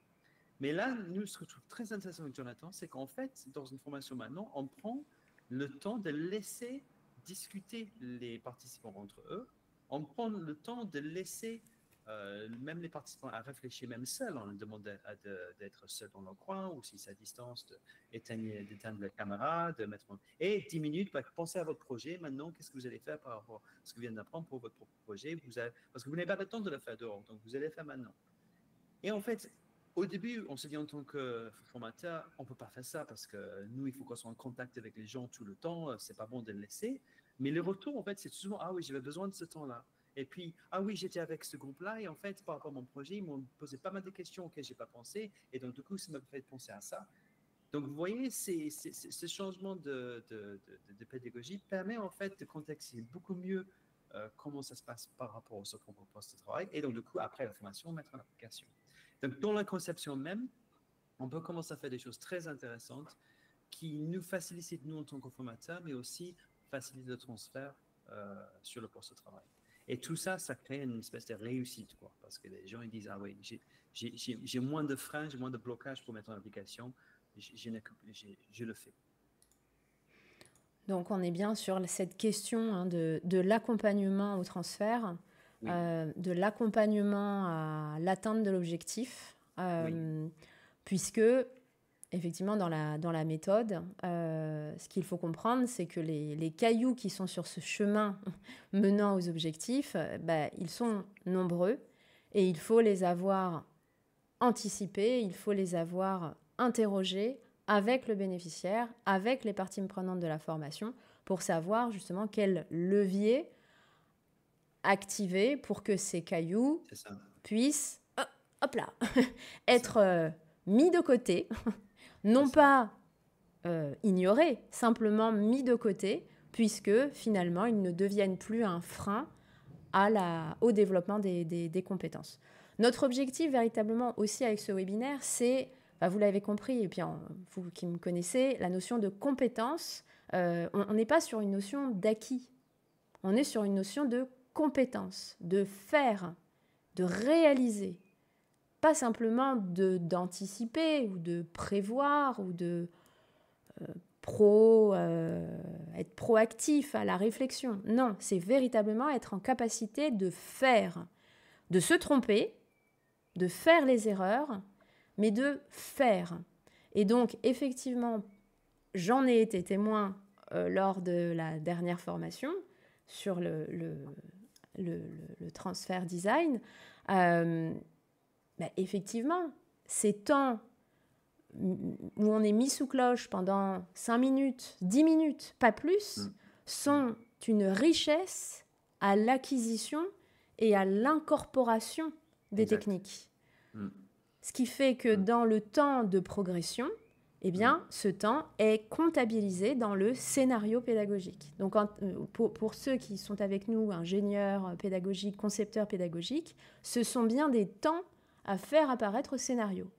Mais là, nous, ce que je trouve très intéressant avec Jonathan, c'est qu'en fait, dans une formation maintenant, on prend le temps de laisser discuter les participants entre eux. On prend le temps de laisser même les participants à réfléchir, même seuls. On leur demande d'être seuls dans leur coin, ou si c'est à distance, d'éteindre la caméra, de mettre... Et 10 minutes, pensez à votre projet. Maintenant, qu'est-ce que vous allez faire par rapport à ce que vous venez d'apprendre pour votre propre projet? Parce que vous n'avez pas le temps de le faire dehors, donc vous allez le faire maintenant. Et en fait, au début, on se dit en tant que formateur, on ne peut pas faire ça parce que nous, il faut qu'on soit en contact avec les gens tout le temps, c'est pas bon de le laisser. Mais le retour, en fait, c'est souvent, ah oui, j'avais besoin de ce temps-là. Et puis, ah oui, j'étais avec ce groupe-là et en fait, par rapport à mon projet, ils m'ont posé pas mal de questions auxquelles je n'ai pas pensé. Et donc, du coup, ça m'a fait penser à ça. Donc, vous voyez, ce changement de pédagogie permet en fait de contextualiser beaucoup mieux comment ça se passe par rapport au second poste de travail. Et donc, du coup, après la formation, mettre en application. Donc, dans la conception même, on peut commencer à faire des choses très intéressantes qui nous facilitent, nous, en tant que formateurs, mais aussi facilitent le transfert sur le poste de travail. Et tout ça, ça crée une espèce de réussite, quoi, parce que les gens ils disent, ah oui, j'ai moins de freins, j'ai moins de blocages pour mettre en application, je le fais. Donc, on est bien sur cette question de l'accompagnement au transfert. Oui. de l'accompagnement à l'atteinte de l'objectif, puisque effectivement dans la méthode, ce qu'il faut comprendre, c'est que les cailloux qui sont sur ce chemin menant aux objectifs, ils sont nombreux et il faut les avoir anticipés, il faut les avoir interrogés avec le bénéficiaire, avec les parties prenantes de la formation, pour savoir justement quel levier activer pour que ces cailloux puissent hop là, être mis de côté, non pas ignorés, simplement mis de côté, puisque finalement ils ne deviennent plus un frein au développement des compétences. Notre objectif véritablement aussi avec ce webinaire, c'est, vous l'avez compris, et puis vous qui me connaissez, la notion de compétence, on n'est pas sur une notion d'acquis, on est sur une notion de compétence, de faire, de réaliser, pas simplement d'anticiper ou de prévoir ou de être proactif à la réflexion. Non, c'est véritablement être en capacité de faire, de se tromper, de faire les erreurs, mais de faire. Et donc, effectivement, j'en ai été témoin lors de la dernière formation sur le transfert design. Effectivement, ces temps où on est mis sous cloche pendant 5 minutes, 10 minutes, pas plus, sont une richesse à l'acquisition et à l'incorporation des techniques. Ce qui fait que dans le temps de progression, eh bien, ce temps est comptabilisé dans le scénario pédagogique. Donc, pour ceux qui sont avec nous, ingénieurs pédagogiques, concepteurs pédagogiques, ce sont bien des temps à faire apparaître au scénario.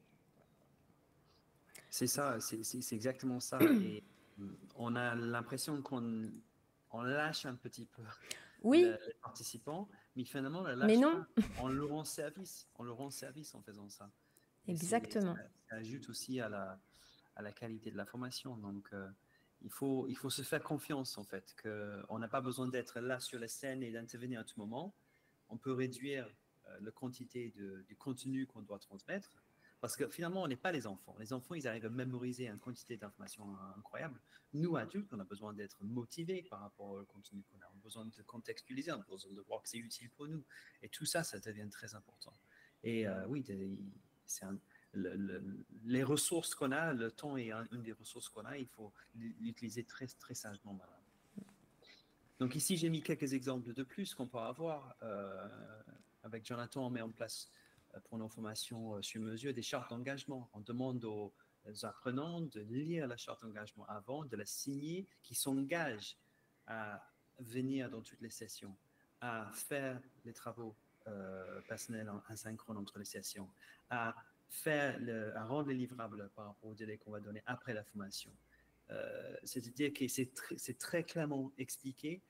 C'est ça, c'est exactement ça. Et on a l'impression qu'on lâche un petit peu les participants, mais finalement, on ne lâche pas. On leur rend service. On leur rend service en faisant ça. Exactement. Ça ajoute aussi à la qualité de la formation. Donc, il faut se faire confiance, en fait, qu'on n'a pas besoin d'être là sur la scène et d'intervenir à tout moment. On peut réduire la quantité du contenu qu'on doit transmettre. Parce que finalement, on n'est pas les enfants. Les enfants, ils arrivent à mémoriser une quantité d'informations incroyable. Nous, adultes, on a besoin d'être motivés par rapport au contenu qu'on a. On a besoin de contextualiser, on a besoin de voir que c'est utile pour nous. Et tout ça, ça devient très important. Et oui, les ressources qu'on a, le temps est une des ressources qu'on a, il faut l'utiliser très, très sagement. Donc ici, j'ai mis quelques exemples de plus qu'on peut avoir. Avec Jonathan, on met en place pour nos formations sur mesure des chartes d'engagement. On demande aux apprenants de lire la charte d'engagement avant, de la signer, qui s'engagent à venir dans toutes les sessions, à faire les travaux personnels asynchrones entre les sessions, à rendre les livrables par rapport au délai qu'on va donner après la formation. C'est-à-dire que c'est très clairement expliqué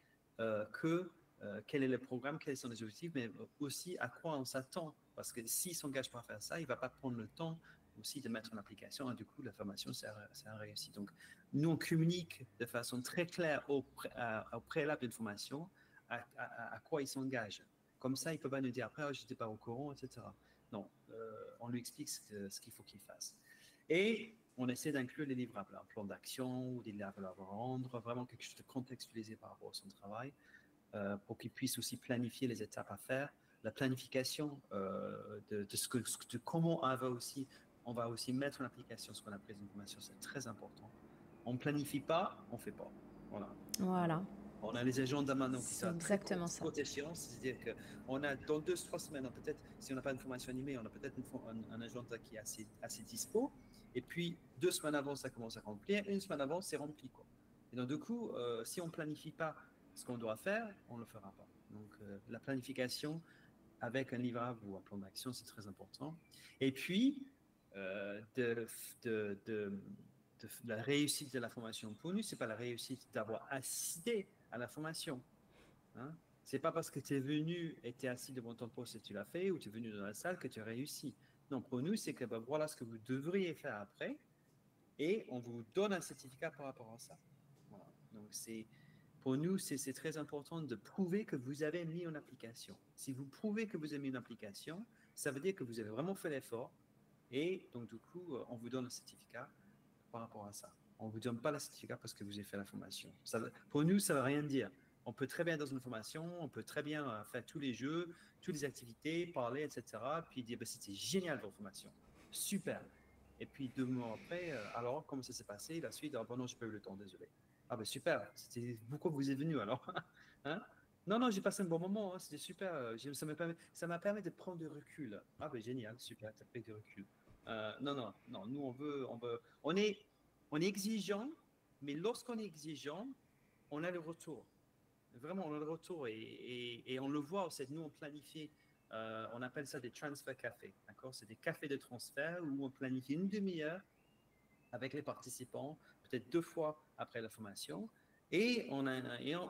quel est le programme, quels sont les objectifs, mais aussi à quoi on s'attend. Parce que s'il ne s'engage pas à faire ça, il ne va pas prendre le temps aussi de mettre en application. Et du coup, la formation, c'est un réussi. Donc, nous, on communique de façon très claire au préalable d'une formation à quoi il s'engage. Comme ça, il ne peut pas nous dire après, je n'étais pas au courant, etc. Non, on lui explique ce qu'il faut qu'il fasse. Et on essaie d'inclure les livrables, un plan d'action ou des livrables à rendre, vraiment quelque chose de contextualisé par rapport à son travail, pour qu'il puisse aussi planifier les étapes à faire. La planification de comment on va aussi mettre en application ce qu'on a pris en formation, c'est très important. On ne planifie pas, on ne fait pas. Voilà. On a les agendas maintenant qui sont très courte échéance, c'est-à-dire qu'on a dans 2-3 semaines, peut-être, si on n'a pas une formation animée, on a peut-être un agenda qui est assez dispo, et puis 2 semaines avant, ça commence à remplir, 1 semaine avant, c'est rempli, quoi. Et donc, du coup, si on ne planifie pas ce qu'on doit faire, on ne le fera pas. Donc, la planification avec un livrable ou un plan d'action, c'est très important. Et puis, la réussite de la formation pour nous, ce n'est pas la réussite d'avoir assisté à la formation. Hein? Ce n'est pas parce que tu es venu et tu es assis devant ton poste et tu l'as fait, ou tu es venu dans la salle que tu as réussi. Non, pour nous, c'est que voilà ce que vous devriez faire après, et on vous donne un certificat par rapport à ça. Voilà. Donc, Pour nous, c'est très important de prouver que vous avez mis en application. Si vous prouvez que vous avez mis en application, ça veut dire que vous avez vraiment fait l'effort. Et donc, du coup, on vous donne un certificat par rapport à ça. On ne vous donne pas le certificat parce que vous avez fait la formation. Pour nous, ça ne veut rien dire. On peut très bien dans une formation, on peut très bien faire tous les jeux, toutes les activités, parler, etc. Puis dire, c'était génial votre formation. Super. Et puis 2 mois après, alors, comment ça s'est passé? La suite, bon, non, je n'ai pas eu le temps, désolé. Ah ben super, pourquoi vous êtes venu alors? Hein? Non, non, j'ai passé un bon moment, hein, c'était super. Ça m'a permis de prendre du recul. Ah ben génial, super, tu as pris du recul. Non, nous on est exigeant, mais lorsqu'on est exigeant, on a le retour. Vraiment, on a le retour et on le voit, nous on planifie, on appelle ça des transfer cafés, d'accord? C'est des cafés de transfert où on planifie une demi-heure avec les participants, peut-être 2 fois après la formation. Et,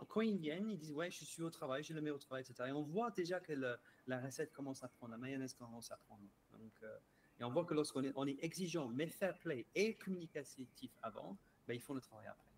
quand ils viennent, ils disent, ouais, je suis au travail, je le mets au travail, etc. Et on voit déjà que la recette commence à prendre, la mayonnaise commence à prendre. Donc, et on voit que lorsqu'on est exigeant, mais fair play et communicatif avant, ben, ils font le travail après.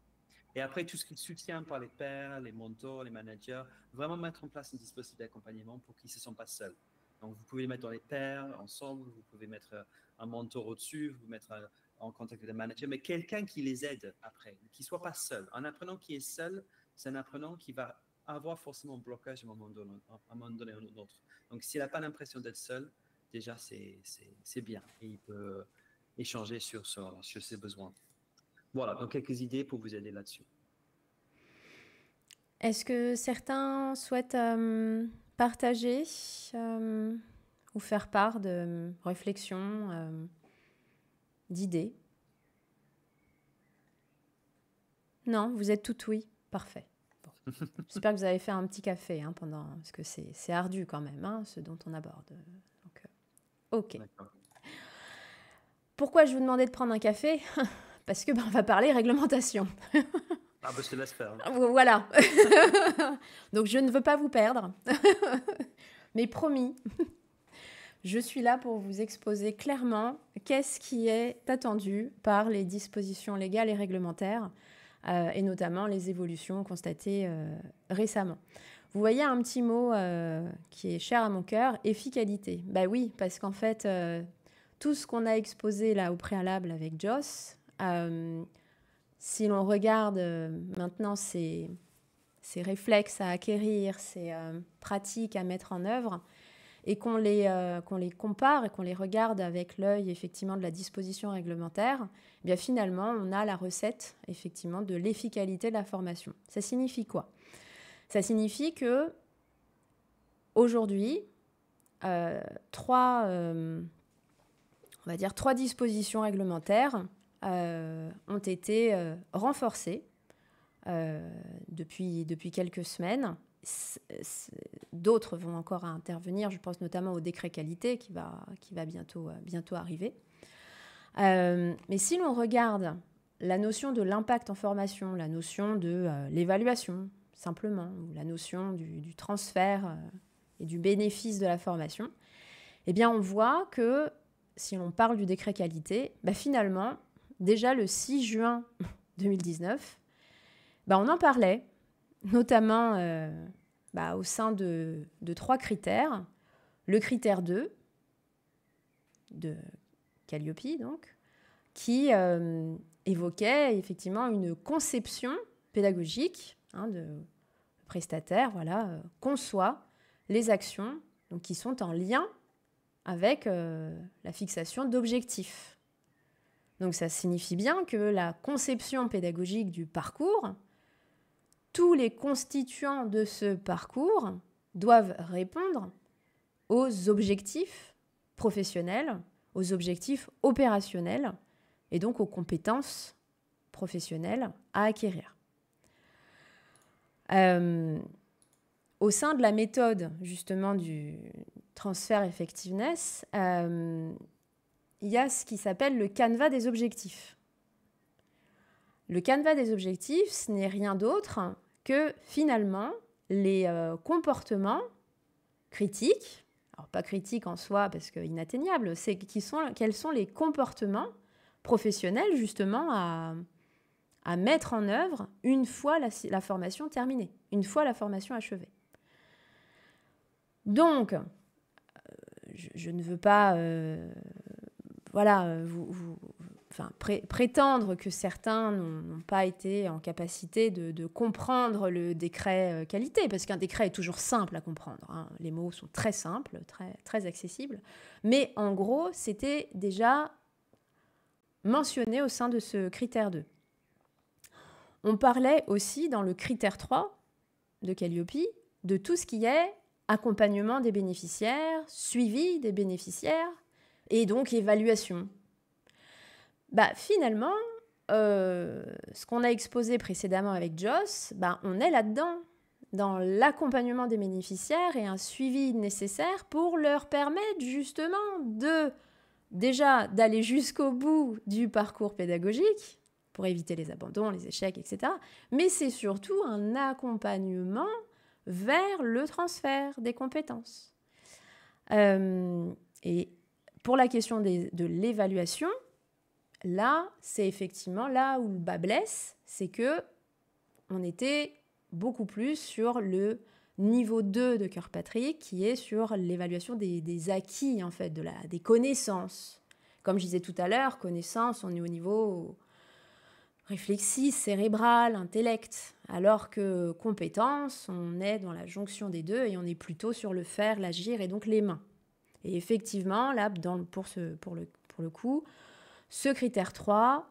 Et après, tout ce qui soutient par les pairs, les mentors, les managers, vraiment mettre en place un dispositif d'accompagnement pour qu'ils ne se sentent pas seuls. Donc, vous pouvez les mettre dans les pairs, ensemble, vous pouvez mettre un mentor au-dessus, vous mettre en contact avec le manager, mais quelqu'un qui les aide après, qui ne soit pas seul. Un apprenant qui est seul, c'est un apprenant qui va avoir forcément un blocage à un moment donné ou un autre. Donc, s'il n'a pas l'impression d'être seul, déjà, c'est bien. Et il peut échanger sur ses besoins. Voilà, donc quelques idées pour vous aider là-dessus. Est-ce que certains souhaitent partager ou faire part de réflexions, d'idées? Non, vous êtes tout oui. Parfait. Bon. J'espère que vous avez fait un petit café parce que c'est ardu quand même, ce dont on aborde. Donc, ok. D'accord. Pourquoi je vous demandais de prendre un café? Parce que on va parler réglementation. Ah ben je te laisse faire. Voilà. Donc je ne veux pas vous perdre. Mais promis, je suis là pour vous exposer clairement qu'est-ce qui est attendu par les dispositions légales et réglementaires, et notamment les évolutions constatées récemment. Vous voyez un petit mot qui est cher à mon cœur, efficacité. Bah oui, parce qu'en fait, tout ce qu'on a exposé là au préalable avec Joss, si l'on regarde maintenant ces réflexes à acquérir, ces pratiques à mettre en œuvre, et qu'on les compare et qu'on les regarde avec l'œil effectivement de la disposition réglementaire, eh bien finalement, on a la recette effectivement de l'efficacité de la formation. Ça signifie quoi? Ça signifie que aujourd'hui, trois dispositions réglementaires ont été renforcées depuis quelques semaines. D'autres vont encore intervenir, je pense notamment au décret qualité qui va bientôt arriver. Mais si l'on regarde la notion de l'impact en formation, la notion de l'évaluation simplement, ou la notion du transfert et du bénéfice de la formation, eh bien on voit que si l'on parle du décret qualité, finalement, déjà le 6 juin 2019, on en parlait, notamment au sein de 3 critères. Le critère 2 de Calliope, donc, qui évoquait effectivement une conception pédagogique de prestataire, conçoit les actions donc, qui sont en lien avec la fixation d'objectifs. Donc ça signifie bien que la conception pédagogique du parcours, tous les constituants de ce parcours doivent répondre aux objectifs professionnels, aux objectifs opérationnels et donc aux compétences professionnelles à acquérir. Au sein de la méthode justement du transfert effectiveness, il y a ce qui s'appelle le canevas des objectifs. Le canevas des objectifs, ce n'est rien d'autre que finalement les comportements critiques, alors pas critiques en soi parce qu'inatteignables, c'est quels sont les comportements professionnels justement à mettre en œuvre une fois la formation terminée, une fois la formation achevée. Donc, je ne veux pas prétendre que certains n'ont pas été en capacité de comprendre le décret qualité, parce qu'un décret est toujours simple à comprendre, hein. Les mots sont très simples, très, très accessibles. Mais en gros, c'était déjà mentionné au sein de ce critère 2. On parlait aussi dans le critère 3 de Calliope de tout ce qui est accompagnement des bénéficiaires, suivi des bénéficiaires et donc évaluation. Finalement, ce qu'on a exposé précédemment avec Joss, on est là-dedans, dans l'accompagnement des bénéficiaires et un suivi nécessaire pour leur permettre justement déjà d'aller jusqu'au bout du parcours pédagogique, pour éviter les abandons, les échecs, etc. Mais c'est surtout un accompagnement vers le transfert des compétences. Et pour la question de l'évaluation, là, c'est effectivement là où le bas blesse, c'est qu'on était beaucoup plus sur le niveau 2 de Kirkpatrick, qui est sur l'évaluation des acquis, en fait, des connaissances. Comme je disais tout à l'heure, connaissances, on est au niveau réflexif, cérébral, intellect, alors que compétences, on est dans la jonction des deux et on est plutôt sur le faire, l'agir et donc les mains. Et effectivement, là, pour le coup, ce critère 3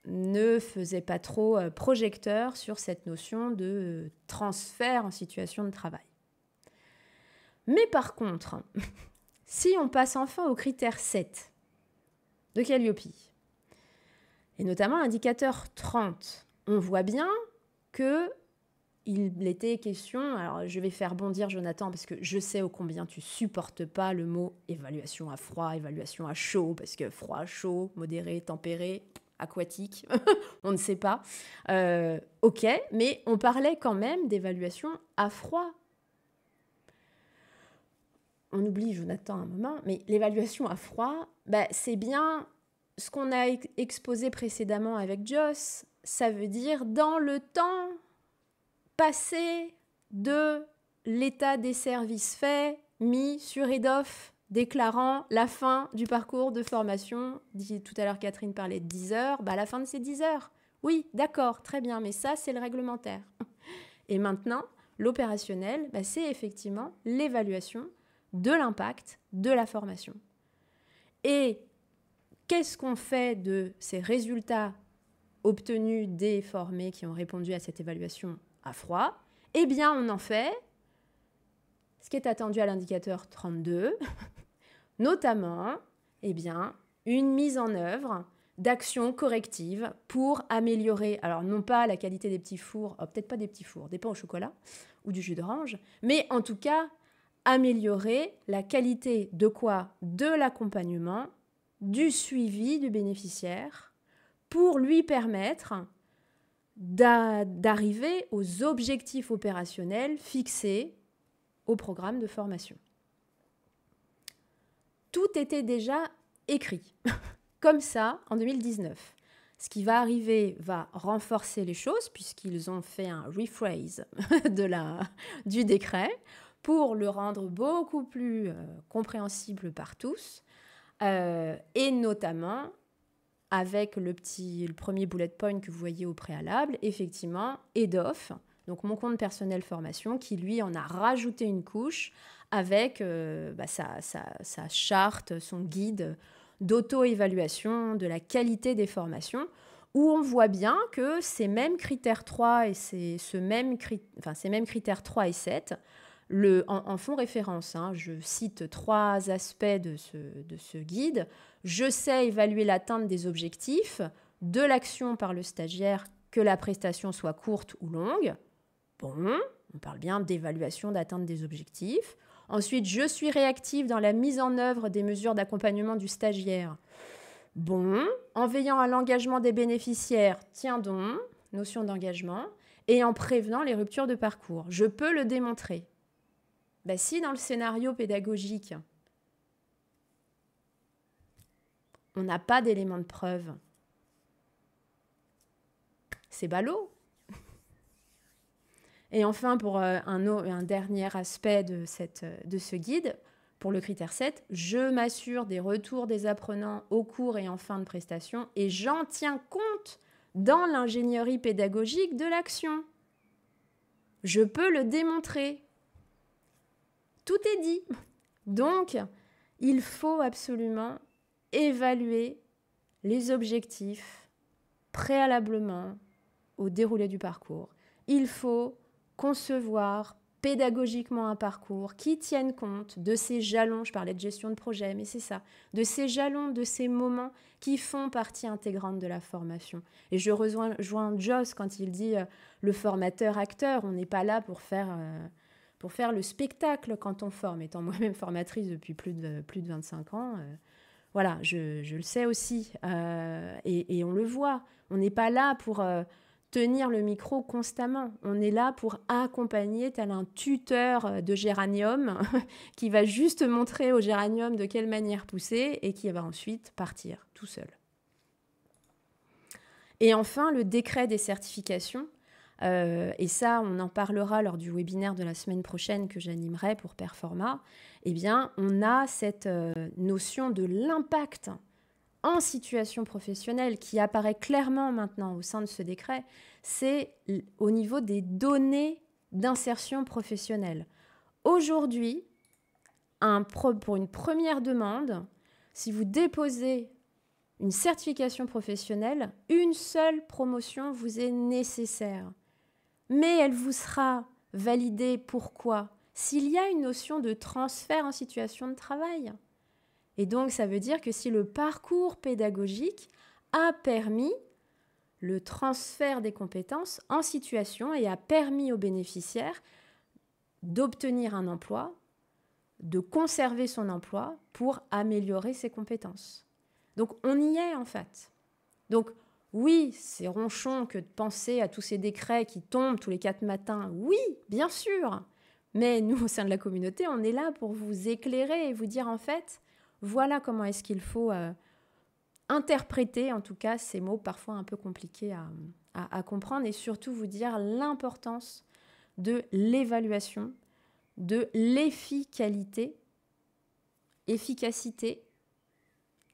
ne faisait pas trop projecteur sur cette notion de transfert en situation de travail. Mais par contre, si on passe enfin au critère 7 de Calliope, et notamment l'indicateur 30, on voit bien qu'il était question, alors je vais faire bondir Jonathan parce que je sais ô combien tu supportes pas le mot évaluation à froid, évaluation à chaud, parce que froid, chaud, modéré, tempéré, aquatique, on ne sait pas. Ok, mais on parlait quand même d'évaluation à froid. On oublie Jonathan un moment, mais l'évaluation à froid, c'est bien ce qu'on a exposé précédemment avec Joss. Ça veut dire dans le temps passé de l'état des services faits, mis sur EDOF, déclarant la fin du parcours de formation. Tout à l'heure, Catherine parlait de 10 heures. À la fin de ces 10 heures, oui, d'accord, très bien, mais ça, c'est le réglementaire. Et maintenant, l'opérationnel, c'est effectivement l'évaluation de l'impact de la formation. Et qu'est-ce qu'on fait de ces résultats obtenus des formés qui ont répondu à cette évaluation à froid? Eh bien, on en fait ce qui est attendu à l'indicateur 32, notamment une mise en œuvre d'actions correctives pour améliorer, alors non pas la qualité des petits fours, peut-être pas des petits fours, des pains au chocolat ou du jus d'orange, mais en tout cas améliorer la qualité de quoi? De l'accompagnement, du suivi du bénéficiaire pour lui permettre d'arriver aux objectifs opérationnels fixés au programme de formation. Tout était déjà écrit, comme ça, en 2019. Ce qui va arriver va renforcer les choses puisqu'ils ont fait un rephrase du décret pour le rendre beaucoup plus compréhensible par tous et notamment avec le premier bullet point que vous voyez au préalable, effectivement, EDOF, donc mon compte personnel formation, qui lui en a rajouté une couche avec sa charte, son guide d'auto-évaluation de la qualité des formations, où on voit bien que ces mêmes critères 3 et ces mêmes critères 3 et 7 en font référence. Je cite 3 aspects de ce guide. Je sais évaluer l'atteinte des objectifs de l'action par le stagiaire, que la prestation soit courte ou longue. Bon, on parle bien d'évaluation d'atteinte des objectifs. Ensuite, je suis réactive dans la mise en œuvre des mesures d'accompagnement du stagiaire. Bon, en veillant à l'engagement des bénéficiaires, tiens donc, notion d'engagement, et en prévenant les ruptures de parcours. Je peux le démontrer. Si dans le scénario pédagogique, on n'a pas d'éléments de preuve, c'est ballot. Et enfin, pour un dernier aspect de ce guide, pour le critère 7, je m'assure des retours des apprenants au cours et en fin de prestation et j'en tiens compte dans l'ingénierie pédagogique de l'action. Je peux le démontrer. Tout est dit. Donc, il faut absolument évaluer les objectifs préalablement au déroulé du parcours. Il faut concevoir pédagogiquement un parcours qui tienne compte de ces jalons, je parlais de gestion de projet, mais c'est ça, de ces jalons, de ces moments qui font partie intégrante de la formation. Et je rejoins Joss quand il dit le formateur-acteur, on n'est pas là pour faire le spectacle quand on forme. Étant moi-même formatrice depuis plus de 25 ans, voilà, je le sais aussi, et on le voit. On n'est pas là pour tenir le micro constamment. On est là pour accompagner tel un tuteur de géranium qui va juste montrer au géranium de quelle manière pousser et qui va ensuite partir tout seul. Et enfin, le décret des certifications. Et ça, on en parlera lors du webinaire de la semaine prochaine que j'animerai pour Performa. Eh bien, on a cette notion de l'impact en situation professionnelle qui apparaît clairement maintenant au sein de ce décret, c'est au niveau des données d'insertion professionnelle. Aujourd'hui, pour une première demande, si vous déposez une certification professionnelle, une seule promotion vous est nécessaire. Mais elle vous sera validée. Pourquoi ? S'il y a une notion de transfert en situation de travail. Et donc, ça veut dire que si le parcours pédagogique a permis le transfert des compétences en situation et a permis aux bénéficiaires d'obtenir un emploi, de conserver son emploi pour améliorer ses compétences. Donc, on y est en fait. Donc, oui, c'est ronchon que de penser à tous ces décrets qui tombent tous les 4 matins. Oui, bien sûr. Mais nous, au sein de la communauté, on est là pour vous éclairer et vous dire en fait, voilà comment est-ce qu'il faut interpréter, en tout cas, ces mots parfois un peu compliqués à comprendre et surtout vous dire l'importance de l'évaluation, de l'efficacité,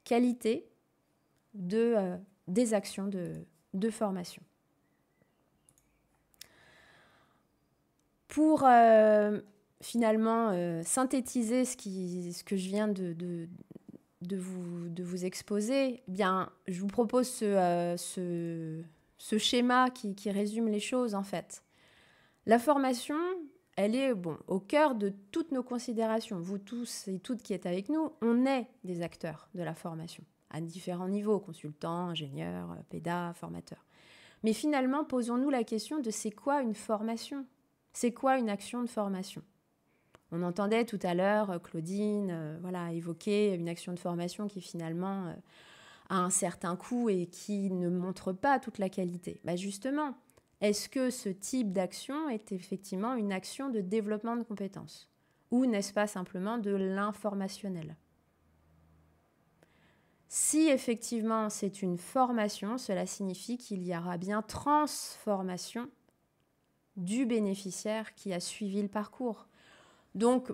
qualité des actions de formation. Pour finalement synthétiser ce que je viens de vous exposer, eh bien, je vous propose ce schéma qui résume les choses en fait. La formation, elle est au cœur de toutes nos considérations. Vous tous et toutes qui êtes avec nous, on est des acteurs de la formation à différents niveaux, consultants, ingénieurs, pédas, formateurs. Mais finalement, posons-nous la question de c'est quoi une formation ? C'est quoi une action de formation ? On entendait tout à l'heure Claudine évoquer une action de formation qui finalement a un certain coût et qui ne montre pas toute la qualité. Justement, est-ce que ce type d'action est effectivement une action de développement de compétences ? Ou n'est-ce pas simplement de l'informationnel ? Si effectivement c'est une formation, cela signifie qu'il y aura bien transformation du bénéficiaire qui a suivi le parcours. Donc,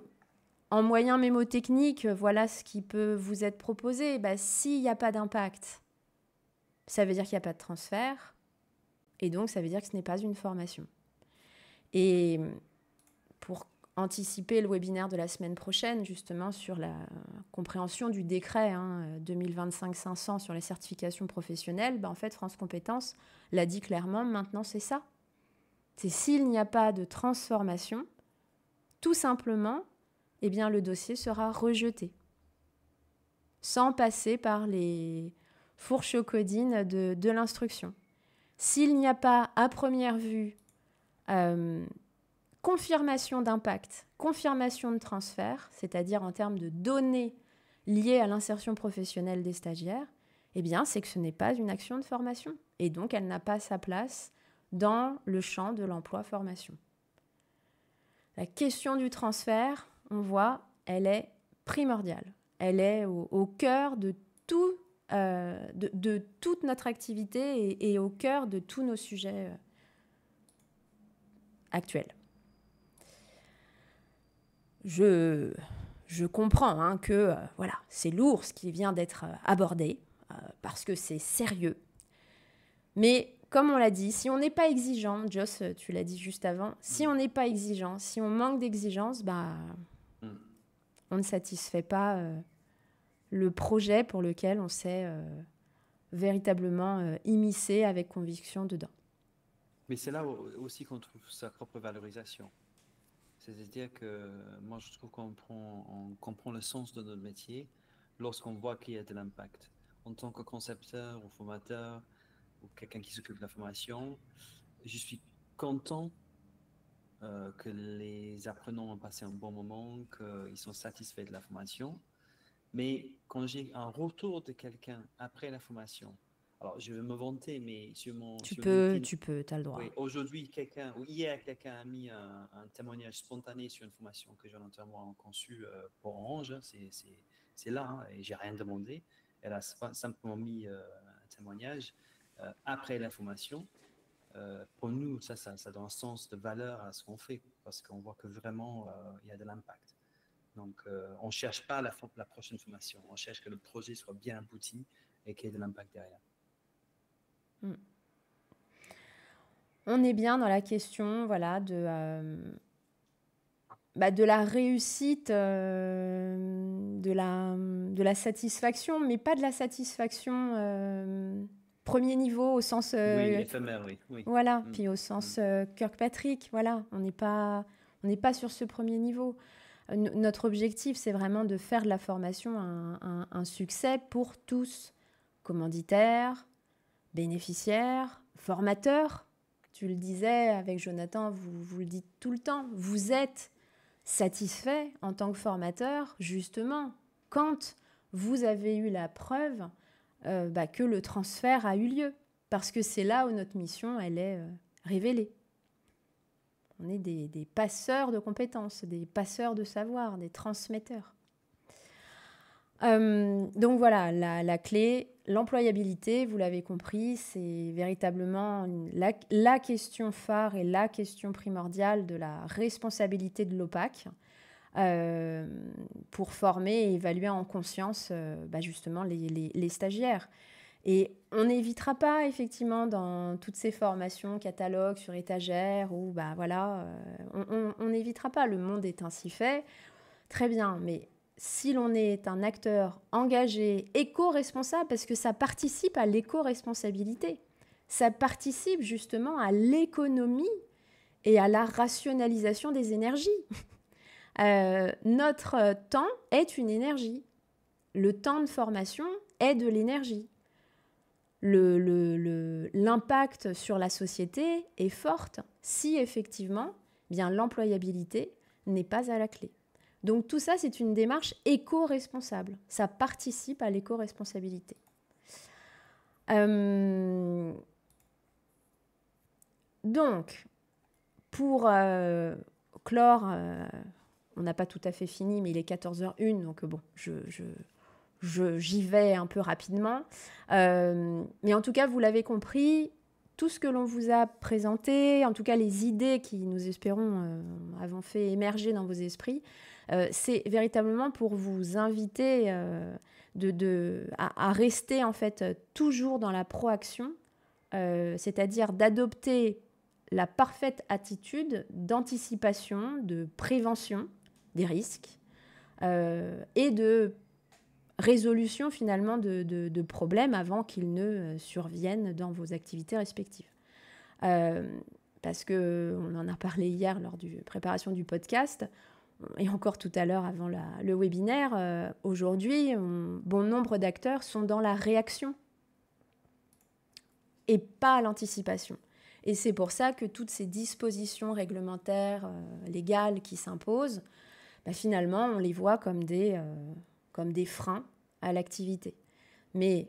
en moyen mémotechnique, voilà ce qui peut vous être proposé. S'il n'y a pas d'impact, ça veut dire qu'il n'y a pas de transfert, et donc ça veut dire que ce n'est pas une formation. Et pour anticiper le webinaire de la semaine prochaine, justement, sur la compréhension du décret 2025-500 sur les certifications professionnelles, en fait, France Compétences l'a dit clairement, maintenant c'est ça. C'est s'il n'y a pas de transformation, tout simplement, eh bien, le dossier sera rejeté, sans passer par les fourches codines de l'instruction. S'il n'y a pas, à première vue, confirmation d'impact, confirmation de transfert, c'est-à-dire en termes de données liées à l'insertion professionnelle des stagiaires, eh bien, c'est que ce n'est pas une action de formation. Et donc, elle n'a pas sa place dans le champ de l'emploi-formation. La question du transfert, on voit, elle est primordiale. Elle est au cœur de tout de toute notre activité et au cœur de tous nos sujets actuels. Je comprends hein, que voilà, c'est lourd ce qui vient d'être abordé, parce que c'est sérieux. Mais comme on l'a dit, si on n'est pas exigeant, Joss, tu l'as dit juste avant, si on n'est pas exigeant, si on manque d'exigence, on ne satisfait pas le projet pour lequel on s'est véritablement immiscé avec conviction dedans. Mais c'est là aussi qu'on trouve sa propre valorisation. C'est-à-dire que moi, je trouve qu'on comprend le sens de notre métier lorsqu'on voit qu'il y a de l'impact. En tant que concepteur ou formateur ou quelqu'un qui s'occupe de la formation, je suis content que les apprenants ont passé un bon moment, qu'ils sont satisfaits de la formation. Mais quand j'ai un retour de quelqu'un après la formation, alors je vais me vanter, mais sur LinkedIn, t'as le droit. Oui, aujourd'hui, hier, quelqu'un a mis un témoignage spontané sur une formation que j'ai entièrement conçue pour Orange. C'est là, hein, et j'ai rien demandé. Elle a simplement mis un témoignage après la formation. Pour nous, ça donne un sens de valeur à ce qu'on fait, parce qu'on voit que vraiment, il y a de l'impact. Donc, on ne cherche pas la prochaine formation. On cherche que le projet soit bien abouti et qu'il y ait de l'impact derrière. On est bien dans la question voilà, de la réussite, de la satisfaction, mais pas de la satisfaction premier niveau au sens... oui, éphémère, oui. Voilà, puis au sens Kirkpatrick, voilà, on n'est pas sur ce premier niveau. Notre objectif, c'est vraiment de faire de la formation un succès pour tous, commanditaires, bénéficiaires, formateurs. Tu le disais avec Jonathan, vous le dites tout le temps, vous êtes satisfait en tant que formateur, justement, quand vous avez eu la preuve que le transfert a eu lieu. Parce que c'est là où notre mission, elle est révélée. On est des passeurs de compétences, des passeurs de savoir, des transmetteurs. Donc voilà, la clé, l'employabilité, vous l'avez compris, c'est véritablement la question phare et la question primordiale de la responsabilité de l'OPAC pour former et évaluer en conscience justement les stagiaires. Et on n'évitera pas, effectivement, dans toutes ces formations, catalogues sur étagère, où, on n'évitera pas. Le monde est ainsi fait. Très bien, mais si l'on est un acteur engagé, éco-responsable, parce que ça participe à l'éco-responsabilité, ça participe justement à l'économie et à la rationalisation des énergies. Notre temps est une énergie. Le temps de formation est de l'énergie. L'impact sur la société est fort si effectivement l'employabilité n'est pas à la clé. Donc tout ça, c'est une démarche éco-responsable. Ça participe à l'éco-responsabilité. Donc, pour clore, on n'a pas tout à fait fini, mais il est 14h01, donc bon, j'y vais un peu rapidement. Mais en tout cas, vous l'avez compris, tout ce que l'on vous a présenté, en tout cas les idées qui, nous espérons, avons fait émerger dans vos esprits, c'est véritablement pour vous inviter à rester en fait toujours dans la proaction, c'est-à-dire d'adopter la parfaite attitude d'anticipation, de prévention des risques et de résolution finalement de problèmes avant qu'ils ne surviennent dans vos activités respectives. Parce qu'on en a parlé hier lors de la préparation du podcast, et encore tout à l'heure avant le webinaire, aujourd'hui, bon nombre d'acteurs sont dans la réaction et pas l'anticipation. Et c'est pour ça que toutes ces dispositions réglementaires, légales qui s'imposent, finalement, on les voit comme des freins à l'activité. Mais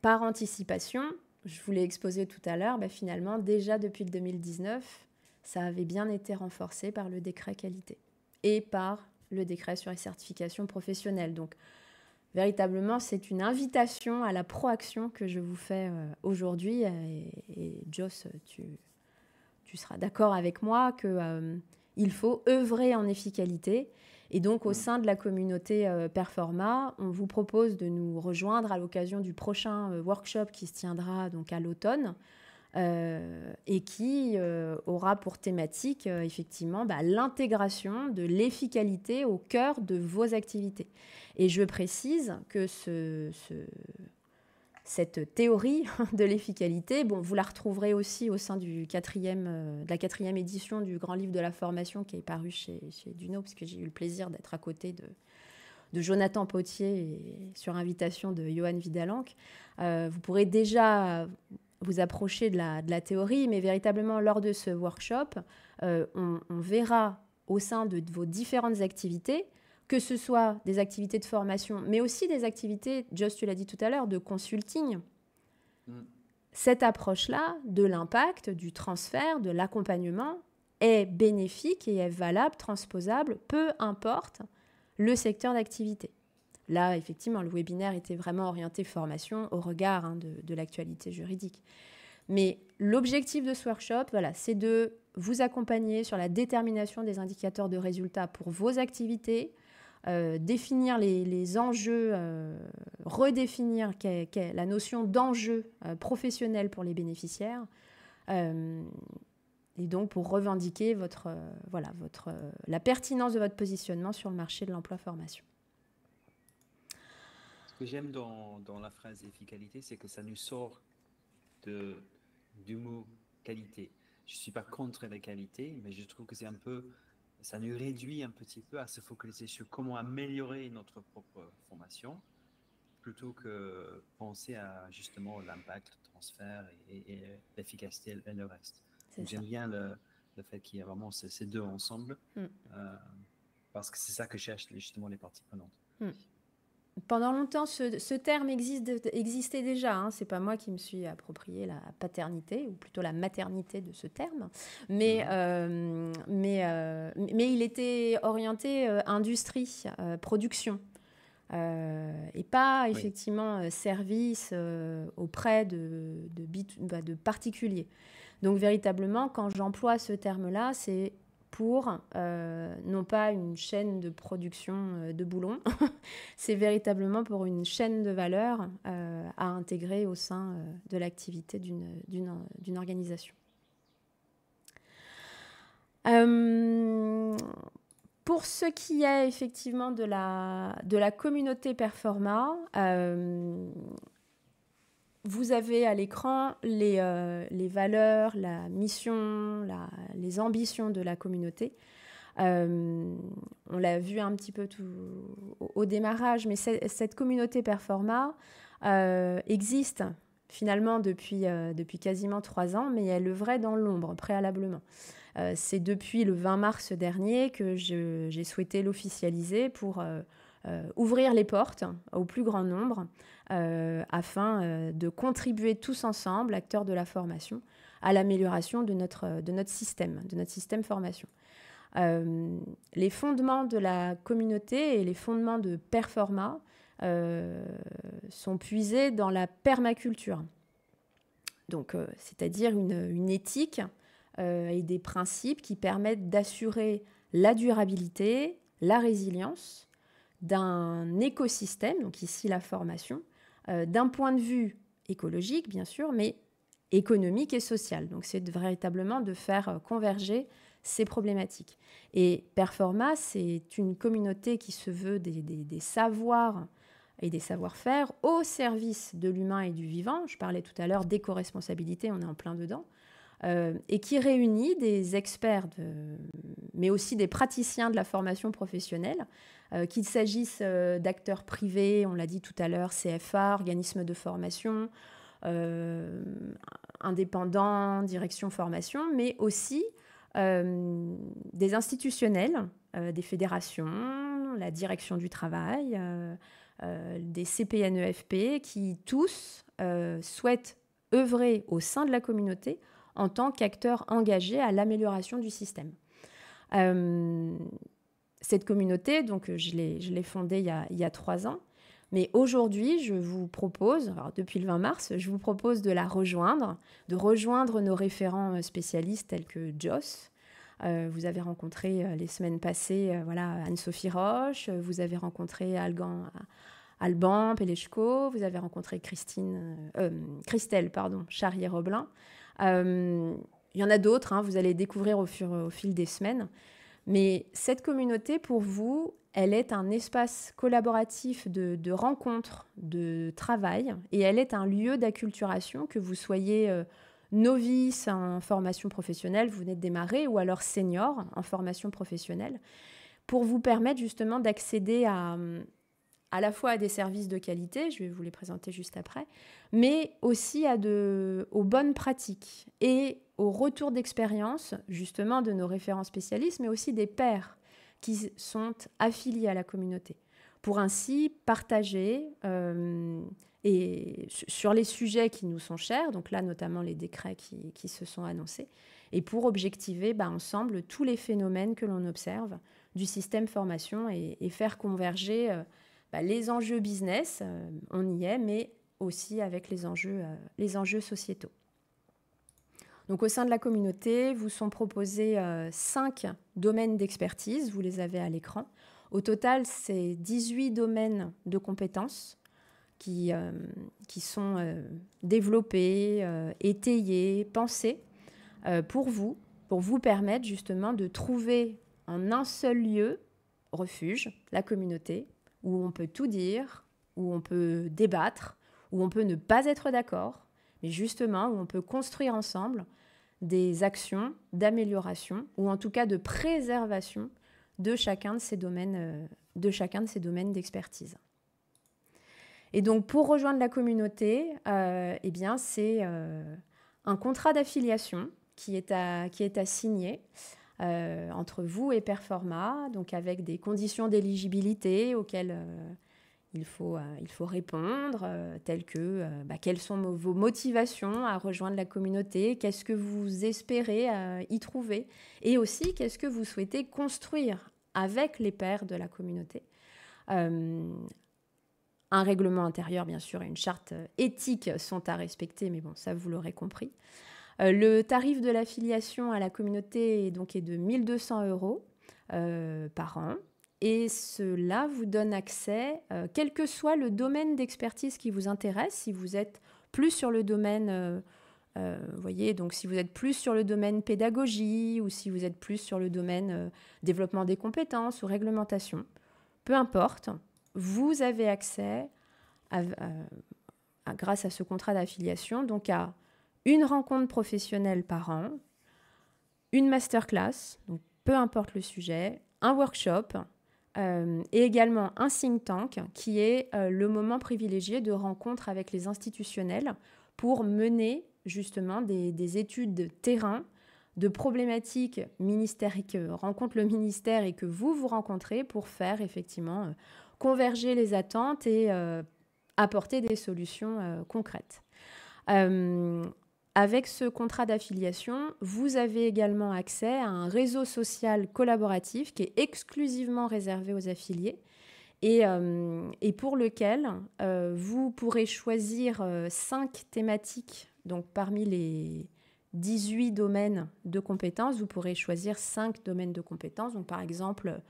par anticipation, je vous l'ai exposé tout à l'heure, finalement, déjà depuis le 2019, ça avait bien été renforcé par le décret qualité et par le décret sur les certifications professionnelles. Donc, véritablement, c'est une invitation à la proaction que je vous fais aujourd'hui. Et Joss, tu seras d'accord avec moi qu'il faut œuvrer en efficacité. Et donc, au sein de la communauté Performa, on vous propose de nous rejoindre à l'occasion du prochain workshop qui se tiendra donc à l'automne et qui aura pour thématique effectivement l'intégration de l'efficacité au cœur de vos activités. Et je précise que cette théorie de l'efficacité, vous la retrouverez aussi au sein de la 4e édition du Grand Livre de la Formation qui est paru chez Duno, parce que j'ai eu le plaisir d'être à côté de Jonathan Potier et sur invitation de Johan Vidalanque. Vous pourrez déjà vous approcher de la théorie, mais véritablement lors de ce workshop, on verra au sein de vos différentes activités, que ce soit des activités de formation, mais aussi des activités, Joss, tu l'as dit tout à l'heure, de consulting. Cette approche-là de l'impact, du transfert, de l'accompagnement est bénéfique et est valable, transposable, peu importe le secteur d'activité. Là, effectivement, le webinaire était vraiment orienté formation au regard de l'actualité juridique. Mais l'objectif de ce workshop, c'est de vous accompagner sur la détermination des indicateurs de résultats pour vos activités, définir les enjeux, redéfinir la notion d'enjeu professionnel pour les bénéficiaires, et donc pour revendiquer la pertinence de votre positionnement sur le marché de l'emploi-formation. Ce que j'aime dans la phrase efficacité, c'est que ça nous sort du mot qualité. Je ne suis pas contre la qualité, mais je trouve que ça nous réduit un petit peu à se focaliser sur comment améliorer notre propre formation, plutôt que penser à justement l'impact, le transfert et l'efficacité et le reste. Donc, j'aime bien le fait qu'il y ait vraiment ces deux ensemble, parce que c'est ça que cherchent justement les parties prenantes. Pendant longtemps, ce terme existait déjà. Ce n'est pas moi qui me suis approprié la paternité, ou plutôt la maternité de ce terme. Mais il était orienté industrie, production. Et pas effectivement service auprès de particuliers. Donc véritablement, quand j'emploie ce terme-là, c'est pour non pas une chaîne de production de boulons, c'est véritablement pour une chaîne de valeur à intégrer au sein de l'activité d'une organisation. Pour ce qui est effectivement de la communauté Performa, vous avez à l'écran les valeurs, la mission, les ambitions de la communauté. On l'a vu un petit peu au démarrage, mais cette communauté Performa existe finalement depuis quasiment 3 ans, mais elle œuvrait dans l'ombre préalablement. C'est depuis le 20 mars dernier que j'ai souhaité l'officialiser pour ouvrir les portes au plus grand nombre afin de contribuer tous ensemble, acteurs de la formation, à l'amélioration de notre système formation. Les fondements de la communauté et les fondements de Performa sont puisés dans la permaculture. Donc, c'est-à-dire une éthique et des principes qui permettent d'assurer la durabilité, la résilience d'un écosystème, donc ici la formation, d'un point de vue écologique, bien sûr, mais économique et social. Donc, c'est véritablement de faire converger ces problématiques. Et Performa, c'est une communauté qui se veut des savoirs et des savoir-faire au service de l'humain et du vivant. Je parlais tout à l'heure d'éco-responsabilité, on est en plein dedans. Et qui réunit des experts, mais aussi des praticiens de la formation professionnelle, qu'il s'agisse d'acteurs privés, on l'a dit tout à l'heure, CFA, organismes de formation, indépendants, direction formation, mais aussi des institutionnels, des fédérations, la direction du travail, des CPNEFP, qui tous souhaitent œuvrer au sein de la communauté en tant qu'acteurs engagés à l'amélioration du système. Cette communauté, donc, je l'ai fondée il y a 3 ans. Mais aujourd'hui, je vous propose, alors depuis le 20 mars, je vous propose de la rejoindre, de rejoindre nos référents spécialistes tels que Joss. Vous avez rencontré les semaines passées Anne-Sophie Roche, vous avez rencontré Alban Pelechko, vous avez rencontré Christelle Charrier-Roblin. Il y en a d'autres, vous allez découvrir au fil des semaines. Mais cette communauté, pour vous, elle est un espace collaboratif de rencontre, de travail, et elle est un lieu d'acculturation, que vous soyez novice en formation professionnelle, vous venez de démarrer, ou alors senior en formation professionnelle, pour vous permettre justement d'accéder à la fois à des services de qualité, je vais vous les présenter juste après, mais aussi aux bonnes pratiques et au retour d'expérience justement de nos référents spécialistes, mais aussi des pairs qui sont affiliés à la communauté, pour ainsi partager et sur les sujets qui nous sont chers, donc là notamment les décrets qui se sont annoncés, et pour objectiver ensemble tous les phénomènes que l'on observe du système formation et faire converger les enjeux business, on y est, mais aussi avec les enjeux sociétaux. Donc, au sein de la communauté, vous sont proposés 5 domaines d'expertise, vous les avez à l'écran. Au total, c'est 18 domaines de compétences qui sont développés, étayés, pensés pour vous permettre justement de trouver en un seul lieu, refuge, la communauté, où on peut tout dire, où on peut débattre, où on peut ne pas être d'accord, mais justement où on peut construire ensemble des actions d'amélioration ou en tout cas de préservation de chacun de ces domaines d'expertise. Et donc pour rejoindre la communauté, c'est un contrat d'affiliation qui est à signer entre vous et Performa, donc avec des conditions d'éligibilité auxquelles il faut répondre, telles que quelles sont vos motivations à rejoindre la communauté, qu'est-ce que vous espérez y trouver, et aussi qu'est-ce que vous souhaitez construire avec les pairs de la communauté. Un règlement intérieur, bien sûr, et une charte éthique sont à respecter, mais bon, ça vous l'aurez compris. Le tarif de l'affiliation à la communauté est de 1 200 € par an. Et cela vous donne accès, quel que soit le domaine d'expertise qui vous intéresse, si vous êtes plus sur le domaine, donc si vous êtes plus sur le domaine pédagogie ou si vous êtes plus sur le domaine développement des compétences ou réglementation, peu importe, vous avez accès, grâce à ce contrat d'affiliation, donc à une rencontre professionnelle par an, une masterclass, donc peu importe le sujet, un workshop, et également un think tank qui est le moment privilégié de rencontre avec les institutionnels pour mener justement des études de terrain, de problématiques ministérielles que rencontre le ministère et que vous rencontrez pour faire effectivement converger les attentes et apporter des solutions concrètes. Avec ce contrat d'affiliation, vous avez également accès à un réseau social collaboratif qui est exclusivement réservé aux affiliés et pour lequel vous pourrez choisir 5 thématiques. Donc, parmi les 18 domaines de compétences, vous pourrez choisir 5 domaines de compétences. Donc, par exemple,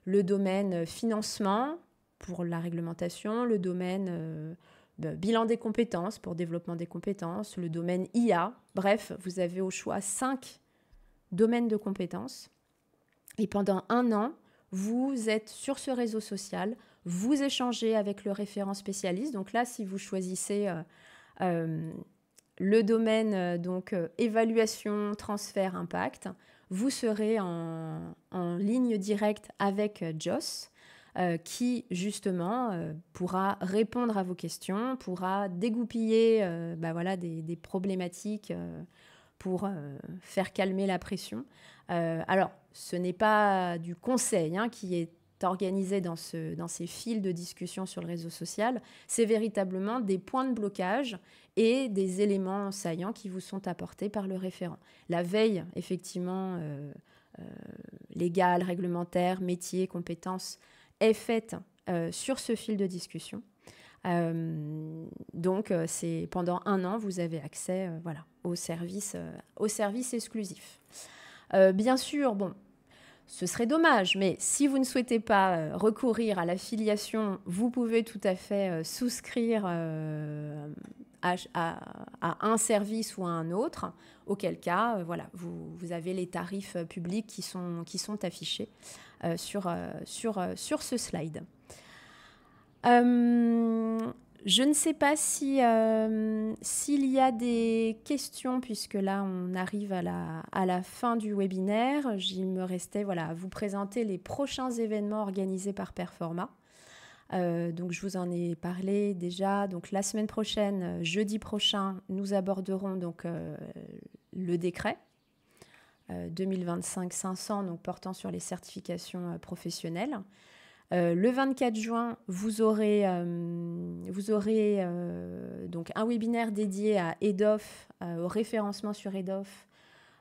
le domaine financement pour la réglementation, le domaine bilan des compétences pour développement des compétences, le domaine IA. Bref, vous avez au choix 5 domaines de compétences. Et pendant 1 an, vous êtes sur ce réseau social, vous échangez avec le référent spécialiste. Donc là, si vous choisissez le domaine évaluation, transfert, impact, vous serez en ligne directe avec Joss, qui justement pourra répondre à vos questions, pourra dégoupiller des problématiques pour faire calmer la pression. Alors, ce n'est pas du conseil qui est organisé dans ces fils de discussion sur le réseau social, c'est véritablement des points de blocage et des éléments saillants qui vous sont apportés par le référent. La veille, effectivement, légale, réglementaire, métier, compétences, est faite sur ce fil de discussion. Donc, c'est pendant 1 an, vous avez accès voilà, aux services exclusifs. Bien sûr, bon, ce serait dommage, mais si vous ne souhaitez pas recourir à l'affiliation, vous pouvez tout à fait souscrire à un service ou à un autre, auquel cas, voilà, vous avez les tarifs publics qui sont affichés sur ce slide. Je ne sais pas s'il y a des questions, puisque là, on arrive à la fin du webinaire. Il me restait voilà, à vous présenter les prochains événements organisés par Performa. Donc, je vous en ai parlé déjà. Donc, la semaine prochaine, jeudi prochain, nous aborderons donc, le décret 2025-500, donc portant sur les certifications professionnelles. Le 24 juin, vous aurez donc un webinaire dédié à EDOF, au référencement sur EDOF,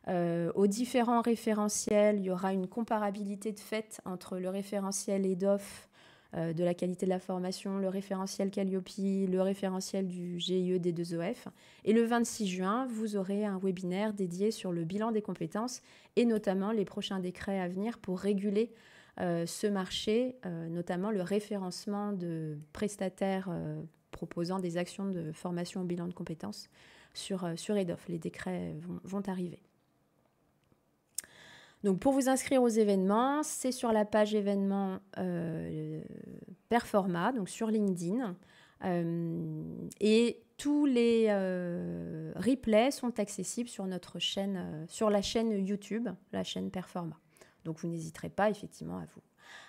aux différents référentiels. Il y aura une comparabilité de fait entre le référentiel EDOF de la qualité de la formation, le référentiel Calliope, le référentiel du GIE des 2EF. Et le 26 juin, vous aurez un webinaire dédié sur le bilan des compétences et notamment les prochains décrets à venir pour réguler ce marché, notamment le référencement de prestataires proposant des actions de formation au bilan de compétences sur EDOF. Les décrets vont arriver. Donc, pour vous inscrire aux événements, c'est sur la page événements Performa, donc sur LinkedIn. Et tous les replays sont accessibles sur notre chaîne, sur la chaîne YouTube, la chaîne Performa. Donc, vous n'hésiterez pas effectivement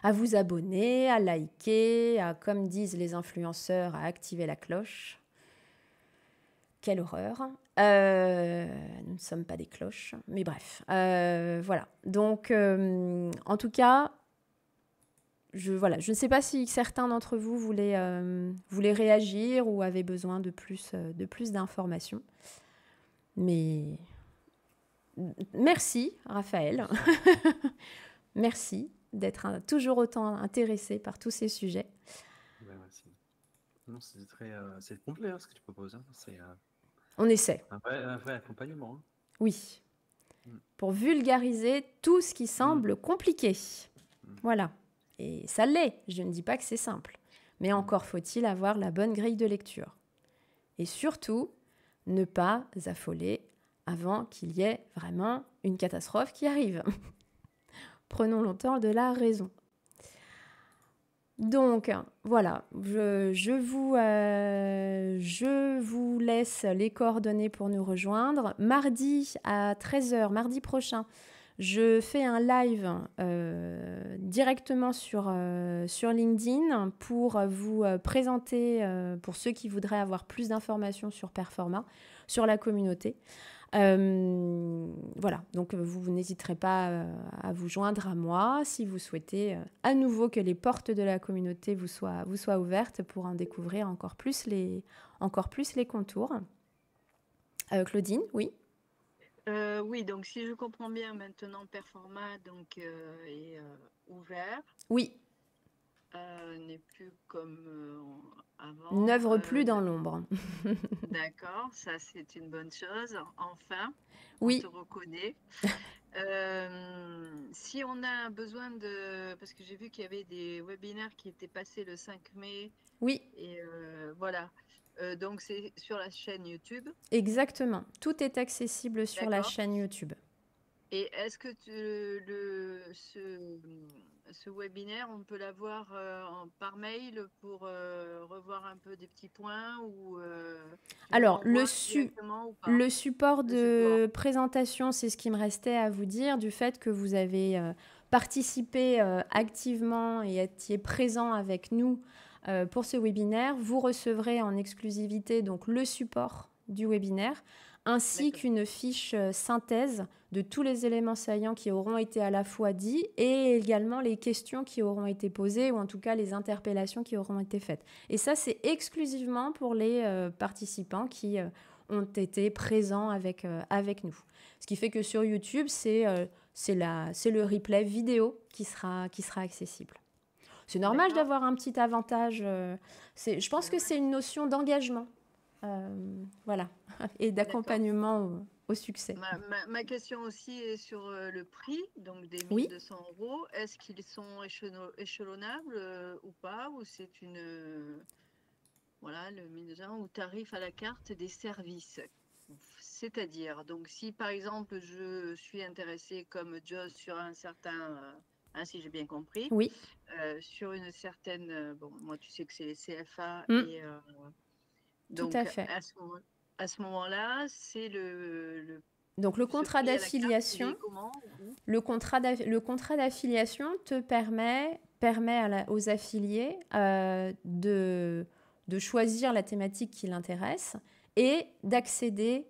à vous abonner, à liker, à, comme disent les influenceurs, à activer la cloche. Quelle horreur. Nous ne sommes pas des cloches, mais bref. Voilà. Donc, en tout cas, je ne sais pas si certains d'entre vous voulaient réagir ou avaient besoin de plus d'informations. Mais merci, Raphaël. Merci d'être toujours autant intéressé par tous ces sujets. Ben, merci. Non, c'est complet ce que tu proposes. Hein. On essaie. Un vrai accompagnement. Hein. Oui. Pour vulgariser tout ce qui semble compliqué. Voilà. Et ça l'est. Je ne dis pas que c'est simple. Mais encore faut-il avoir la bonne grille de lecture. Et surtout, ne pas affoler avant qu'il y ait vraiment une catastrophe qui arrive. Prenons longtemps de la raison. Donc, voilà, je vous laisse les coordonnées pour nous rejoindre. Mardi à 13h, mardi prochain, je fais un live directement sur LinkedIn pour vous présenter, pour ceux qui voudraient avoir plus d'informations sur Performa, sur la communauté. Voilà, donc vous n'hésiterez pas à vous joindre à moi si vous souhaitez à nouveau que les portes de la communauté vous soient ouvertes pour en découvrir encore plus les contours. Claudine, oui. Oui, donc si je comprends bien, maintenant Performa donc, est ouvert. Oui. N'est plus comme avant. N'œuvre plus dans l'ombre. D'accord, ça c'est une bonne chose. Enfin, oui. On te reconnaît. Si on a besoin de... Parce que j'ai vu qu'il y avait des webinaires qui étaient passés le 5 mai. Oui. Et voilà. Donc c'est sur la chaîne YouTube. Exactement. Tout est accessible sur la chaîne YouTube. Et est-ce que ce webinaire, on peut l'avoir par mail pour revoir un peu des petits points ou alors, le support de présentation, c'est ce qui me restait à vous dire, du fait que vous avez participé activement et étiez présent avec nous pour ce webinaire. Vous recevrez en exclusivité donc, le support du webinaire, ainsi qu'une fiche synthèse de tous les éléments saillants qui auront été à la fois dits et également les questions qui auront été posées ou en tout cas les interpellations qui auront été faites. Et ça, c'est exclusivement pour les participants qui ont été présents avec nous. Ce qui fait que sur YouTube, c'est le replay vidéo qui sera accessible. c'est normal D'accord. d'avoir un petit avantage. Je pense que c'est une notion d'engagement, voilà, et D'accord. d'accompagnement au succès. Ma question aussi est sur le prix, donc des Oui. 1200 €. Est-ce qu'ils sont échelonnables ou pas? Ou c'est voilà, le 1200 ou tarif à la carte des services? C'est-à-dire, donc si par exemple je suis intéressée comme Joss sur un certain, si j'ai bien compris, Oui. sur une certaine, bon, moi tu sais que c'est les CFA Mm, et tout à donc fait. à ce moment-là, c'est le Donc, le ce contrat prix à la carte, il d'affiliation, est comment? le contrat d'affiliation te permet aux affiliés de choisir la thématique qui l'intéresse et d'accéder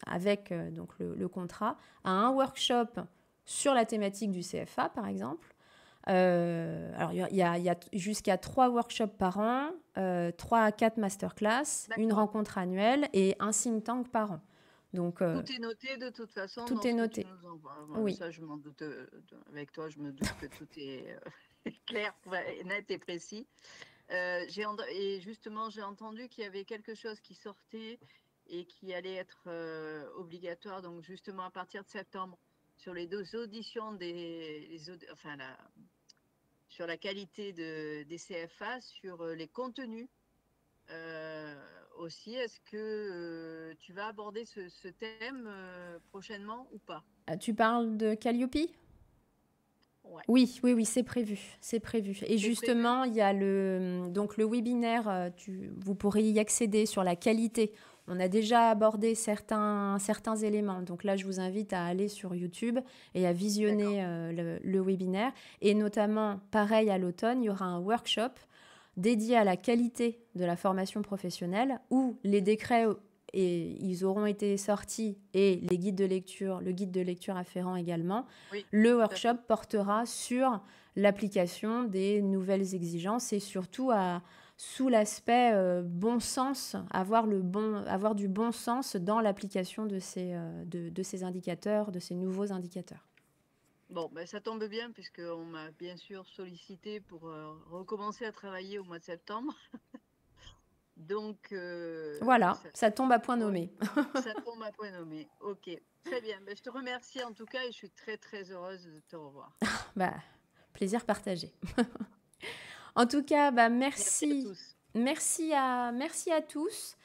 avec donc le contrat à un workshop sur la thématique du CFA, par exemple. Alors, il y a jusqu'à 3 workshops par an, 3 à 4 masterclass, une D'accord. rencontre annuelle et un think tank par an. Donc, Tout est noté de toute façon tout dans est ce que tu noté. nous envoies. Oui. Ça, je m'en doute. Avec toi, je me doute que tout est clair, net et précis. Et justement, j'ai entendu qu'il y avait quelque chose qui sortait et qui allait être obligatoire, donc justement à partir de septembre, sur les 2 auditions sur la qualité des CFA, sur les contenus aussi. Est-ce que tu vas aborder ce thème prochainement ou pas? Tu parles de Calliope? Ouais. Oui, c'est prévu, c'est prévu. Et C'est justement, il y a donc le webinaire, vous pourrez y accéder sur la qualité. On a déjà abordé certains éléments. Donc là, je vous invite à aller sur YouTube et à visionner le webinaire. Et notamment, pareil à l'automne, il y aura un workshop dédié à la qualité de la formation professionnelle où les décrets ils auront été sortis et le guide de lecture afférent également. Oui, le tout à workshop fait. portera sur l'application des nouvelles exigences et surtout sous l'aspect bon sens, avoir du bon sens dans l'application de ces indicateurs, de ces nouveaux indicateurs. Bon, ben, ça tombe bien puisqu'on m'a bien sûr sollicité pour recommencer à travailler au mois de septembre. Donc, Voilà, ça tombe à point nommé. ça tombe à point nommé. Ok, très bien. Ben, je te remercie en tout cas et je suis très très heureuse de te revoir. Bah, plaisir partagé. En tout cas, bah, Merci à tous. merci à tous.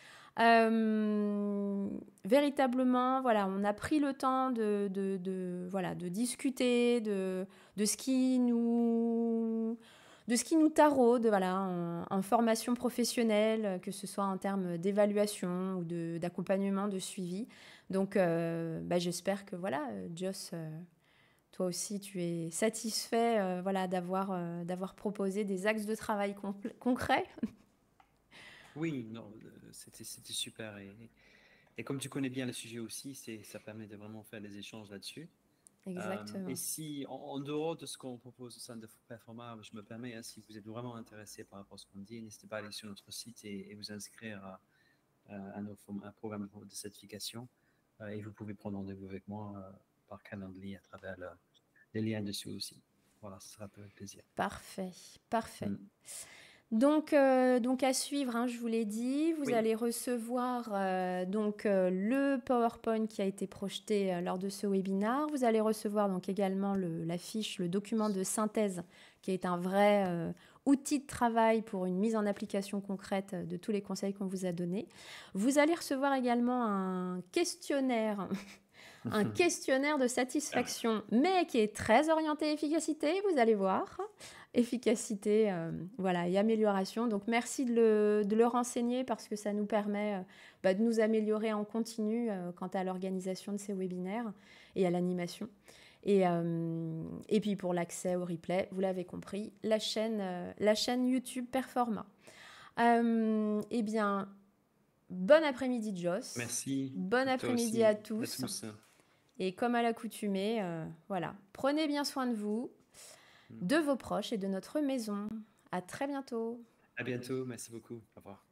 Véritablement, voilà, on a pris le temps de discuter de ce qui nous taraude, voilà, en formation professionnelle, que ce soit en termes d'évaluation ou d'accompagnement, de suivi. Donc, j'espère que voilà, Joss, toi aussi, tu es satisfait voilà, d'avoir proposé des axes de travail concrets. Oui, non, c'était super. Et comme tu connais bien le sujet aussi, ça permet de vraiment faire des échanges là-dessus. Exactement. Et si, en dehors de ce qu'on propose au sein de Performa, je me permets, si vous êtes vraiment intéressé par rapport à ce qu'on dit, n'hésitez pas à aller sur notre site et vous inscrire à un programme de certification. Et vous pouvez prendre rendez-vous avec moi par calendrier à travers les liens dessus aussi. Voilà, ce sera avec plaisir. Parfait. Donc à suivre, hein, je vous l'ai dit, vous allez recevoir le PowerPoint qui a été projeté lors de ce webinaire. Vous allez recevoir donc également la fiche, le document de synthèse qui est un vrai outil de travail pour une mise en application concrète de tous les conseils qu'on vous a donnés. Vous allez recevoir également un questionnaire un questionnaire de satisfaction, mais qui est très orienté efficacité, vous allez voir. Efficacité voilà, et amélioration. Donc, merci de le renseigner parce que ça nous permet de nous améliorer en continu quant à l'organisation de ces webinaires et à l'animation. Et puis, pour l'accès au replay, vous l'avez compris, la chaîne YouTube Performa. Eh bien, bon après-midi, Joss. Merci. Bon après-midi aussi, à tous. Et comme à l'accoutumée, voilà, prenez bien soin de vous, de vos proches et de notre maison. À très bientôt. À bientôt. Merci beaucoup. Au revoir.